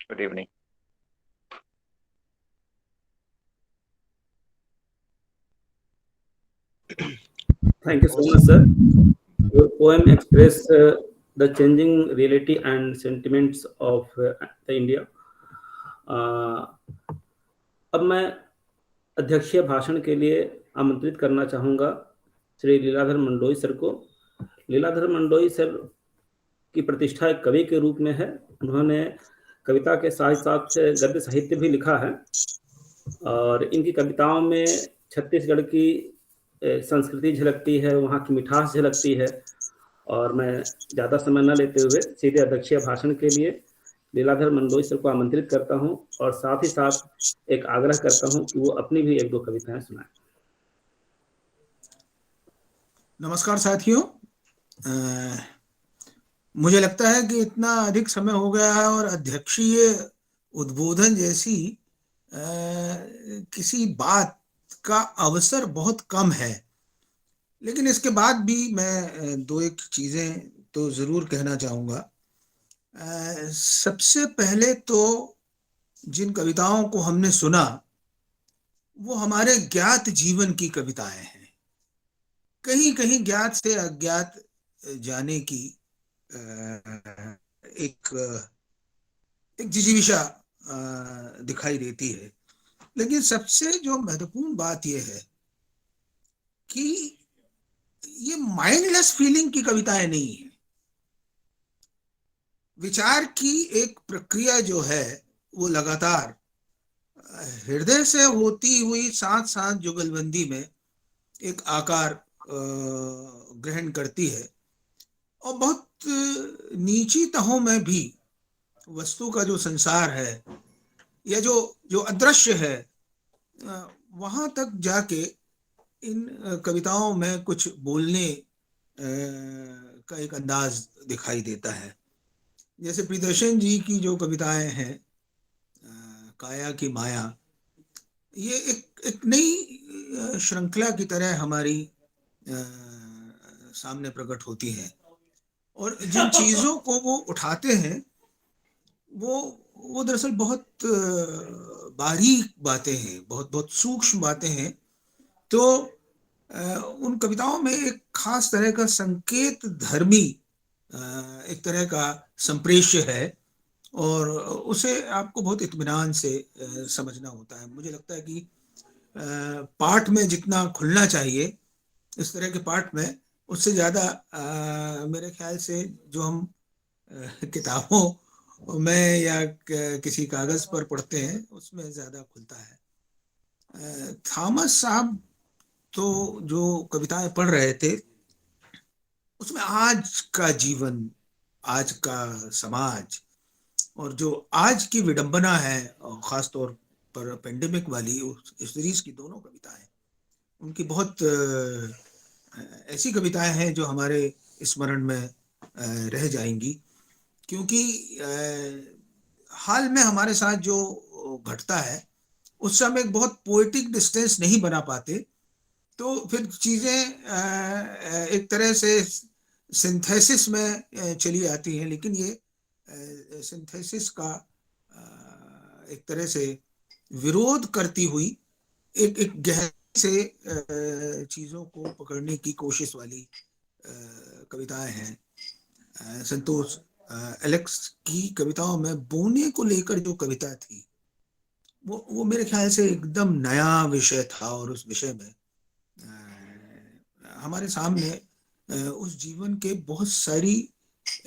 Good evening. Thank you so much, sir. Your poem express the changing reality and sentiments of the India. अब मैं अध्यक्षीय भाषण के लिए आमंत्रित करना चाहूँगा Shri Leeladhar मंडोई sir को। लीलाधर मंडोई सर की प्रतिष्ठा एक कवि के रूप में है। उन्होंने कविता के साथ साथ गद्य साहित्य भी लिखा है और इनकी कविताओं में छत्तीसगढ़ की संस्कृति झलकती है, वहाँ की मिठास झलकती है। और मैं ज़्यादा समय न लेते हुए सीधे अध्यक्षीय भाषण के लिए लीलाधर मंडोई सर को आमंत्रित करता हूँ और साथ ही साथ एक आग्रह करता हूँ कि वो अपनी भी एक दो कविताएं सुनाएं। नमस्कार साथियों, मुझे लगता है कि इतना अधिक समय हो गया है और अध्यक्षीय उद्बोधन जैसी किसी बात का अवसर बहुत कम है, लेकिन इसके बाद भी मैं दो एक चीजें तो जरूर कहना चाहूँगा। सबसे पहले तो जिन कविताओं को हमने सुना वो हमारे ज्ञात जीवन की कविताएं हैं, कहीं कहीं ज्ञात से अज्ञात जाने की एक जिजीविषा दिखाई देती है। लेकिन सबसे जो महत्वपूर्ण बात यह है कि ये माइंडलेस फीलिंग की कविताएं नहीं है। विचार की एक प्रक्रिया जो है वो लगातार हृदय से होती हुई साथ साथ जुगलबंदी में एक आकार ग्रहण करती है और बहुत नीची तहों में भी वस्तु का जो संसार है या जो अदृश्य है वहां तक जाके इन कविताओं में कुछ बोलने का एक अंदाज दिखाई देता है। जैसे प्रियदर्शन जी की जो कविताएं हैं, काया की माया, ये एक नई श्रृंखला की तरह हमारी सामने प्रकट होती है और जिन चीजों को वो उठाते हैं वो दरअसल बहुत बारीक बातें हैं, बहुत बहुत सूक्ष्म बातें हैं। तो उन कविताओं में एक खास तरह का संकेत धर्मी एक तरह का संप्रेष्य है और उसे आपको बहुत इत्मीनान से समझना होता है। मुझे लगता है कि पाठ में जितना खुलना चाहिए इस तरह के पाठ में, उससे ज़्यादा मेरे ख्याल से जो हम किताबों में या किसी कागज़ पर पढ़ते हैं उसमें ज़्यादा खुलता है। थॉमस साहब तो जो कविताएं पढ़ रहे थे उसमें आज का जीवन, आज का समाज और जो आज की विडंबना है, और ख़ास तौर पर पेंडेमिक वाली, इस सीरीज की दोनों कविताएं उनकी बहुत ऐसी कविताएं हैं जो हमारे स्मरण में रह जाएंगी, क्योंकि हाल में हमारे साथ जो घटता है उससे हम एक बहुत पोएटिक डिस्टेंस नहीं बना पाते, तो फिर चीज़ें एक तरह से सिंथेसिस में चली आती हैं। लेकिन ये सिंथेसिस का एक तरह से विरोध करती हुई एक गहरे से चीज़ों को पकड़ने की कोशिश वाली कविताएं हैं। संतोष एलेक्स की कविताओं में बोने को लेकर जो कविता थी वो मेरे ख्याल से एकदम नया विषय था और उस विषय में हमारे सामने उस जीवन के बहुत सारी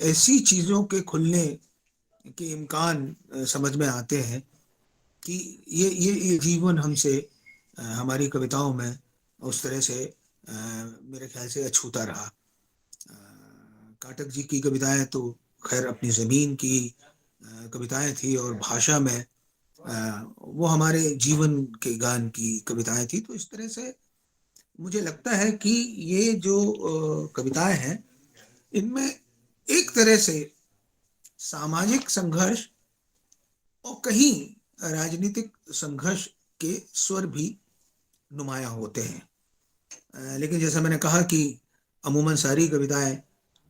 ऐसी चीज़ों के खुलने के इम्कान समझ में आते हैं कि ये जीवन हमसे हमारी कविताओं में उस तरह से मेरे ख्याल से अछूता रहा। काटक जी की कविताएं तो खैर अपनी जमीन की कविताएं थी और भाषा में वो हमारे जीवन के गान की कविताएं थी। तो इस तरह से मुझे लगता है कि ये जो कविताएं हैं इनमें एक तरह से सामाजिक संघर्ष और कहीं राजनीतिक संघर्ष के स्वर भी नुमायां होते हैं। लेकिन जैसा मैंने कहा कि अमूमन सारी कविताएं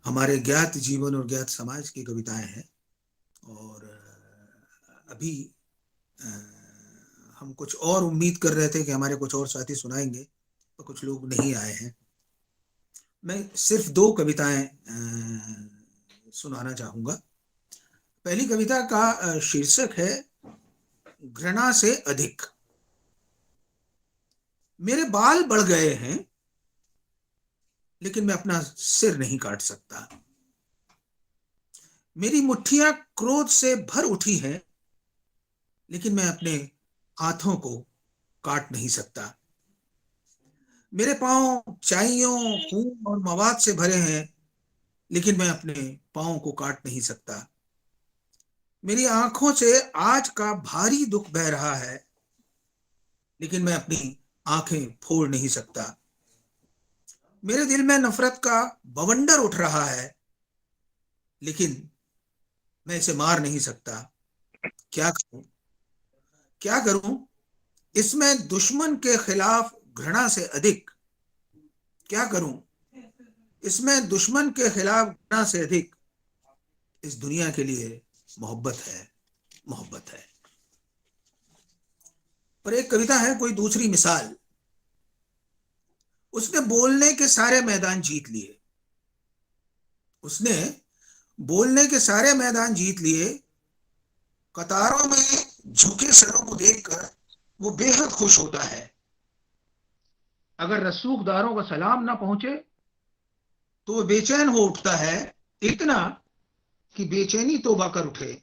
हमारे ज्ञात जीवन और ज्ञात समाज की कविताएं हैं। और अभी हम कुछ और उम्मीद कर रहे थे कि हमारे कुछ और साथी सुनाएंगे, तो कुछ लोग नहीं आए हैं। मैं सिर्फ 2 कविताएं सुनाना चाहूंगा। पहली कविता का शीर्षक है घृणा से अधिक। मेरे बाल बढ़ गए हैं लेकिन मैं अपना सिर नहीं काट सकता। मेरी मुट्ठियां क्रोध से भर उठी हैं लेकिन मैं अपने हाथों को काट नहीं सकता। मेरे पांव चाइयों, खून और मवाद से भरे हैं लेकिन मैं अपने पांव को काट नहीं सकता। मेरी आंखों से आज का भारी दुख बह रहा है लेकिन मैं अपनी आंखें फोड़ नहीं सकता। मेरे दिल में नफरत का बवंडर उठ रहा है लेकिन मैं इसे मार नहीं सकता। क्या करूं, क्या करूं? इसमें दुश्मन के खिलाफ घृणा से अधिक, क्या करूं? इसमें दुश्मन के खिलाफ घृणा से अधिक इस दुनिया के लिए मोहब्बत है, मोहब्बत है। और एक कविता है कोई दूसरी मिसाल। उसने बोलने के सारे मैदान जीत लिए। उसने बोलने के सारे मैदान जीत लिए। कतारों में झुके सरों को देखकर वो बेहद खुश होता है। अगर रसूखदारों का सलाम ना पहुंचे तो वो बेचैन हो उठता है, इतना कि बेचैनी तौबा कर उठे।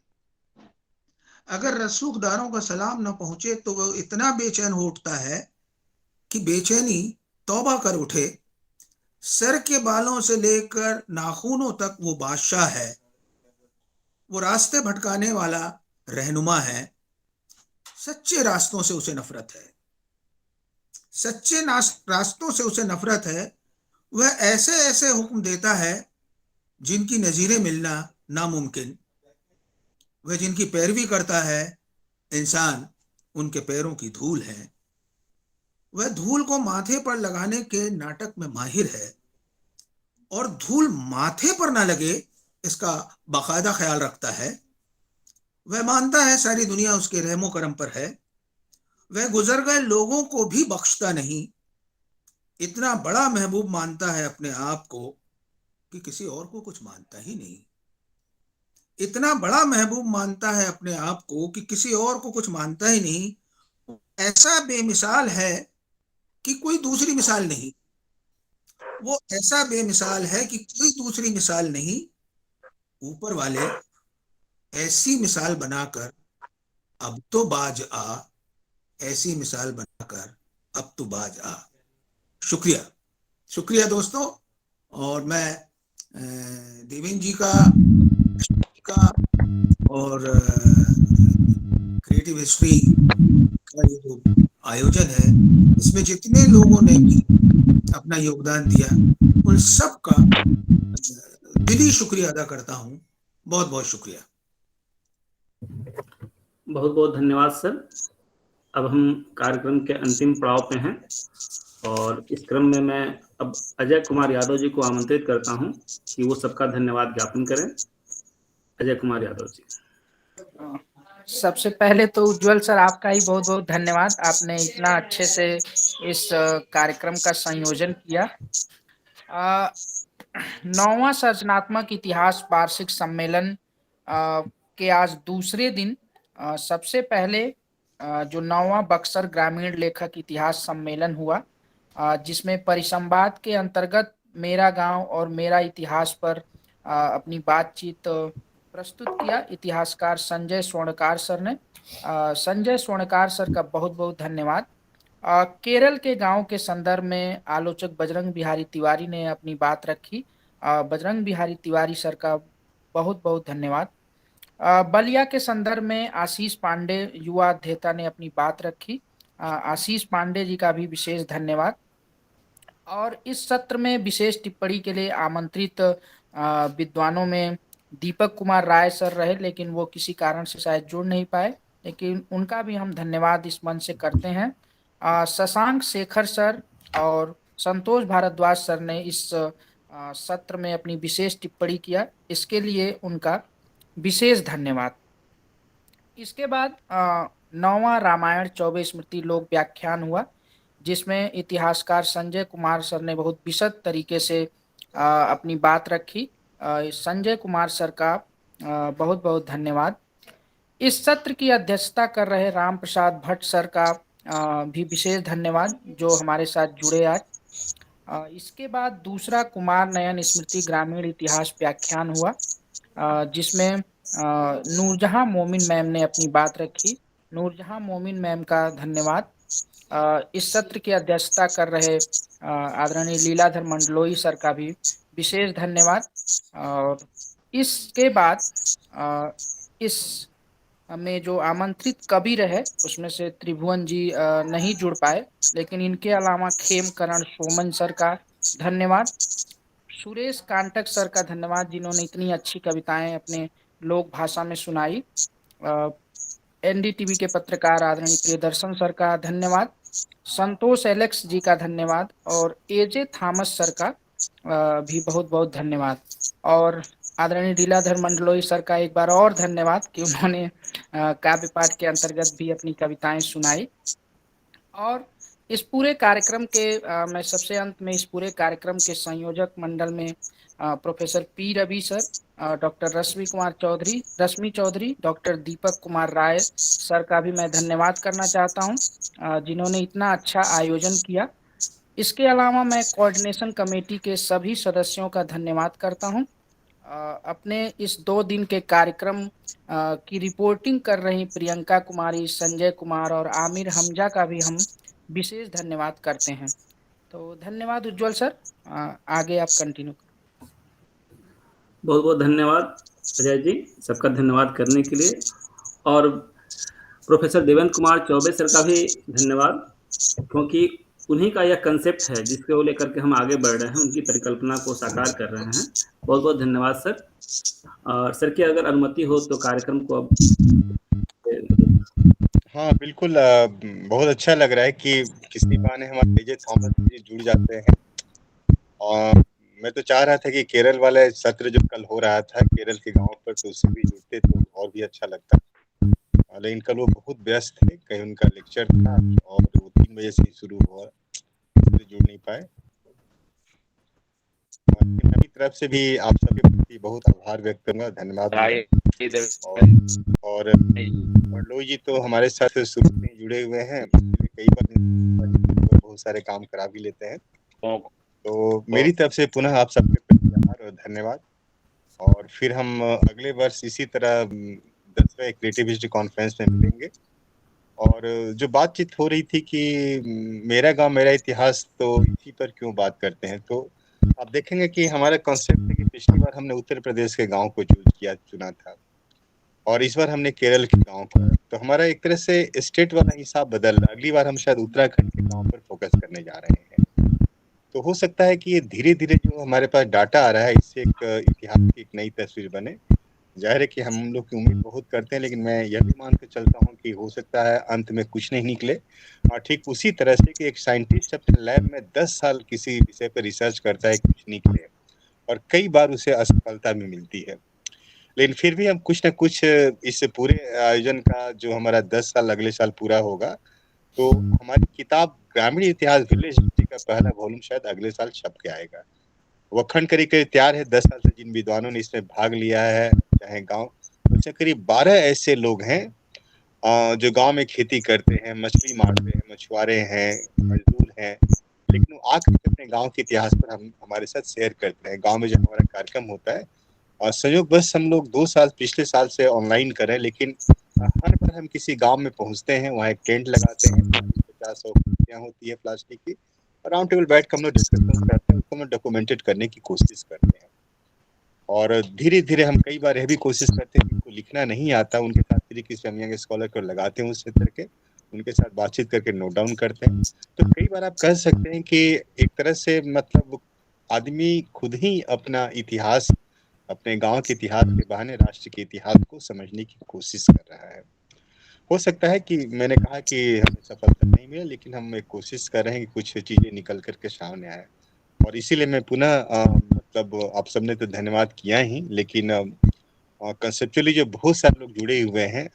अगर रसूखदारों का सलाम ना पहुंचे तो वो इतना बेचैन हो उठता है कि बेचैनी तौबा कर उठे। सर के बालों से लेकर नाखूनों तक वो बादशाह है। वो रास्ते भटकाने वाला रहनुमा है। सच्चे रास्तों से उसे नफरत है। सच्चे रास्तों से उसे नफरत है। वह ऐसे ऐसे हुक्म देता है जिनकी नजीरें मिलना नामुमकिन। वह जिनकी पैरवी करता है इंसान उनके पैरों की धूल है। वह धूल को माथे पर लगाने के नाटक में माहिर है और धूल माथे पर ना लगे इसका बाकायदा ख्याल रखता है। वह मानता है सारी दुनिया उसके रहमो करम पर है। वह गुजर गए लोगों को भी बख्शता नहीं। इतना बड़ा महबूब मानता है अपने आप को कि किसी और को कुछ मानता ही नहीं। इतना बड़ा महबूब मानता है अपने आप को कि किसी और को कुछ मानता ही नहीं। ऐसा बेमिसाल है कि कोई दूसरी मिसाल नहीं। वो ऐसा बेमिसाल है कि कोई दूसरी मिसाल नहीं। ऊपर वाले ऐसी मिसाल बनाकर अब तो बाज आ, ऐसी मिसाल बनाकर अब तो बाज आ। शुक्रिया, शुक्रिया दोस्तों। और मैं देवेंद्र जी का और क्रिएटिव हिस्ट्री का ये जो आयोजन है इसमें जितने लोगों ने भी अपना योगदान दिया उन सब का दिली शुक्रिया अदा करता हूँ। बहुत बहुत शुक्रिया। बहुत बहुत धन्यवाद सर। अब हम कार्यक्रम के अंतिम पड़ाव पे हैं और इस क्रम में मैं अब अजय कुमार यादव जी को आमंत्रित करता हूं कि वो सबका धन्यवाद ज्ञापन करें। अजय कुमार यादव जी। सबसे पहले तो उज्जवल सर आपका ही बहुत बहुत धन्यवाद। आपने इतना अच्छे से इस कार्यक्रम का संयोजन किया। 9वां सर्जनात्मक इतिहास वार्षिक सम्मेलन के आज दूसरे दिन सबसे पहले जो 9वां बक्सर ग्रामीण लेखक इतिहास सम्मेलन हुआ, जिसमें परिसंवाद के अंतर्गत मेरा गांव और मेरा इतिहास पर अपनी बातचीत प्रस्तुत किया इतिहासकार संजय स्वर्णकार सर ने। संजय स्वर्णकार सर का बहुत बहुत धन्यवाद। केरल के गांव के संदर्भ में आलोचक बजरंग बिहारी तिवारी ने अपनी बात रखी बजरंग बिहारी तिवारी सर का बहुत बहुत धन्यवाद। बलिया के संदर्भ में आशीष पांडे युवा अध्येता ने अपनी बात रखी। आशीष पांडे जी का भी विशेष धन्यवाद। और इस सत्र में विशेष टिप्पणी के लिए आमंत्रित विद्वानों में दीपक कुमार राय सर रहे, लेकिन वो किसी कारण से शायद जुड़ नहीं पाए, लेकिन उनका भी हम धन्यवाद इस मंच से करते हैं। शशांक शेखर सर और संतोष भारद्वाज सर ने इस सत्र में अपनी विशेष टिप्पणी किया, इसके लिए उनका विशेष धन्यवाद। इसके बाद 9वां रामायण 24 स्मृति लोक व्याख्यान हुआ, जिसमें इतिहासकार संजय कुमार सर ने बहुत विशद तरीके से अपनी बात रखी। संजय कुमार सर का बहुत बहुत धन्यवाद। इस सत्र की अध्यक्षता कर रहे राम प्रसाद भट्ट सर का भी विशेष धन्यवाद, जो हमारे साथ जुड़े आज। इसके बाद दूसरा कुमार नयन स्मृति ग्रामीण इतिहास व्याख्यान हुआ, जिसमें नूरजहां मोमिन मैम ने अपनी बात रखी। नूरजहां मोमिन मैम का धन्यवाद। इस सत्र की अध्यक्षता कर रहे आदरणीय लीलाधर मंडलोई सर का भी विशेष धन्यवाद। और इसके बाद इस में जो आमंत्रित कवि रहे उसमें से त्रिभुवन जी नहीं जुड़ पाए, लेकिन इनके अलावा खेमकरण सोमन सर का धन्यवाद। सुरेश कांटक सर का धन्यवाद, जिन्होंने इतनी अच्छी कविताएं अपने लोक भाषा में सुनाई। एनडीटीवी के पत्रकार आदरणीय प्रियदर्शन सर का धन्यवाद। संतोष एलेक्स जी का धन्यवाद। और एजे थॉमस सर का भी बहुत बहुत धन्यवाद। और आदरणीय लीलाधर मंडलोई सर का एक बार और धन्यवाद कि उन्होंने काव्य पाठ के अंतर्गत भी अपनी कविताएं सुनाई। और इस पूरे कार्यक्रम के मैं सबसे अंत में इस पूरे कार्यक्रम के संयोजक मंडल में professor P Ravi sir, doctor Rashmi Chaudhary, doctor Deepak Kumar Rai sir का भी मैं धन्यवाद करना चाहता हूं, जिन्होंने इतना अच्छा आयोजन किया। इसके अलावा मैं कोऑर्डिनेशन कमेटी के सभी सदस्यों का धन्यवाद करता हूं। अपने इस 2 दिन के कार्यक्रम की रिपोर्टिंग कर रही प्रियंका कुमारी, संजय कुमार और आमिर हमजा का भी हम विशेष धन्यवाद करते हैं। तो धन्यवाद उज्जवल सर, आगे आप कंटिन्यू। बहुत बहुत धन्यवाद अजय जी, सबका धन्यवाद करने के लिए। और प्रोफेसर देवेंद्र कुमार चौबे सर का भी धन्यवाद, क्योंकि उन्हीं का यह कंसेप्ट है जिसके वो लेकर के हम आगे बढ़ रहे हैं, उनकी परिकल्पना को साकार कर रहे हैं। बहुत बहुत धन्यवाद सर। और सर की अगर अनुमति हो तो कार्यक्रम को अब। हाँ बिल्कुल, बहुत अच्छा लग रहा है कि किसी बहाने हमारे एजे थॉमस जी जुड़ जाते हैं। और मैं तो चाह रहा था कि केरल वाला सत्र जो कल हो रहा था केरल के गांव पर, तो उससे भी जुड़ते तो और भी अच्छा लगता, लेकिन कल वो बहुत व्यस्त थे, कहीं उनका लेक्चर था और वो 3 बजे से ही शुरू हुआ, इसलिए जुड़ नहीं पाए। मेरी तरफ से भी आप सबके प्रति बहुत आभार व्यक्त करूंगा, धन्यवाद। और मंडलोई जी तो हमारे साथ शुरू में जुड़े हुए हैं, कई बार बहुत सारे काम करा भी लेते हैं। तो मेरी तरफ से पुनः आप सबके प्रति आभार और धन्यवाद। और फिर हम अगले वर्ष इसी तरह 10वें क्रिएटिव हिस्ट्री कॉन्फ्रेंस में मिलेंगे। और जो बातचीत हो रही थी कि मेरा गांव मेरा इतिहास, तो इसी पर क्यों बात करते हैं, तो आप देखेंगे कि हमारा कॉन्सेप्ट है कि पिछली बार हमने उत्तर प्रदेश के गांव को चुना था और इस बार हमने केरल के गांव पर, तो हमारा एक तरह से स्टेट वाला हिसाब बदल रहा है। अगली बार हम शायद उत्तराखंड के गांव पर फोकस करने जा रहे हैं। तो हो सकता है कि ये धीरे धीरे जो हमारे पास डाटा आ रहा है, इससे एक इतिहास की एक नई तस्वीर बने। जाहिर है कि हम लोग की उम्मीद बहुत करते हैं, लेकिन मैं यह भी मान के चलता हूँ कि हो सकता है अंत में कुछ नहीं निकले। और ठीक उसी तरह से कि एक साइंटिस्ट अपने लैब में 10 साल किसी विषय पर रिसर्च करता है, कुछ निकले, और कई बार उसे असफलता भी मिलती है, लेकिन फिर भी हम कुछ न कुछ इस पूरे आयोजन का जो हमारा 10 साल अगले साल पूरा होगा, तो हमारी किताब ग्रामीण इतिहास विलेज हिस्ट्री का पहला वॉल्यूम शायद अगले साल छप के आएगा। वो अखंड करीब तैयार है। 10 साल से जिन विद्वानों ने इसमें भाग लिया है, चाहे गांव, उसमें करीब 12 ऐसे लोग हैं जो गांव में खेती करते हैं, मछली मारते हैं, मछुआरे हैं, मजदूर हैं, लेकिन वो आकर अपने गांव के इतिहास पर हमारे साथ शेयर करते हैं। गांव में जब हमारा कार्यक्रम होता है, और संयोग बस हम लोग 2 साल पिछले साल से ऑनलाइन कर रहे हैं, लेकिन हर बार हम किसी गांव में पहुंचते हैं, वहाँ एक टेंट लगाते हैं, 50-100 कुर्सियां होती है प्लास्टिक की, और राउंड टेबल बैठ कर हम लोग डिस्कशन करते हैं, उसको हम डॉक्यूमेंटेड करने की कोशिश करते हैं। और धीरे धीरे हम कई बार यह भी कोशिश करते हैं, जिनको लिखना नहीं आता उनके साथ तरीके से हम यंग स्कॉलर को लगाते हैं, उस क्षेत्र के उनके साथ बातचीत करके नोट डाउन करते हैं। तो कई बार आप कह सकते हैं कि एक तरह से मतलब आदमी खुद ही अपना इतिहास, अपने गांव के इतिहास के बहाने राष्ट्र के इतिहास को समझने की कोशिश कर रहा है। हो सकता है कि मैंने कहा कि हमें सफलता नहीं मिले, लेकिन हम एक कोशिश कर रहे हैं कि कुछ चीजें निकल करके सामने आए। और इसीलिए मैं पुनः मतलब आप सबने तो धन्यवाद किया ही, लेकिन कंसेप्चुअली जो बहुत सारे लोग जुड़े हुए हैं,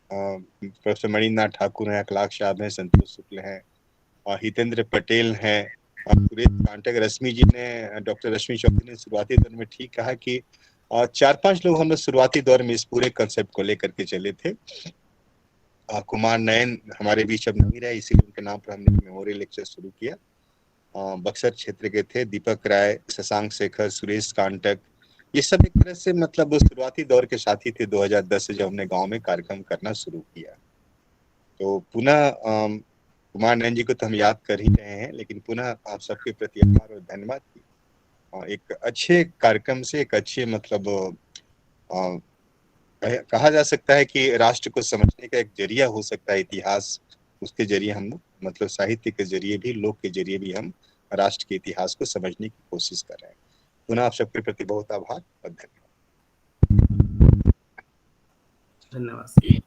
प्रोफेसर मणिनाथ ठाकुर हैं, अखलाक साहब हैं, संतोष शुक्ल हैं, हितेंद्र पटेल हैं, सुरेश कांटक, रश्मि जी ने, डॉक्टर रश्मि चौधरी ने शुरुआती दौर में ठीक कहा कि 4-5 लोग हम लोग शुरुआती दौर में इस पूरे कंसेप्ट को लेकर के चले थे। कुमार नयन हमारे बीच अब नहीं रहे, इसीलिए उनके नाम पर हमने मेमोरियल लेक्चर शुरू किया। बक्सर क्षेत्र के थे दीपक राय, शशांक शेखर, सुरेश कांटक, ये सब एक तरह से मतलब शुरुआती दौर के साथी थे 2010 से जब हमने गांव में कार्यक्रम करना शुरू किया। तो पुनः कुमार नयन जी को तो हम याद कर ही रहे हैं, लेकिन पुनः आप सबके प्रति आभार और धन्यवाद की एक अच्छे कार्यक्रम से, एक अच्छे मतलब कहा जा सकता है कि राष्ट्र को समझने का एक जरिया हो सकता है इतिहास, उसके जरिए हम मतलब साहित्य के जरिए भी, लोक के जरिए भी हम राष्ट्र के इतिहास को समझने की कोशिश कर रहे हैं। पुनः आप सबके प्रति बहुत आभार और धन्यवाद। धन्यवाद।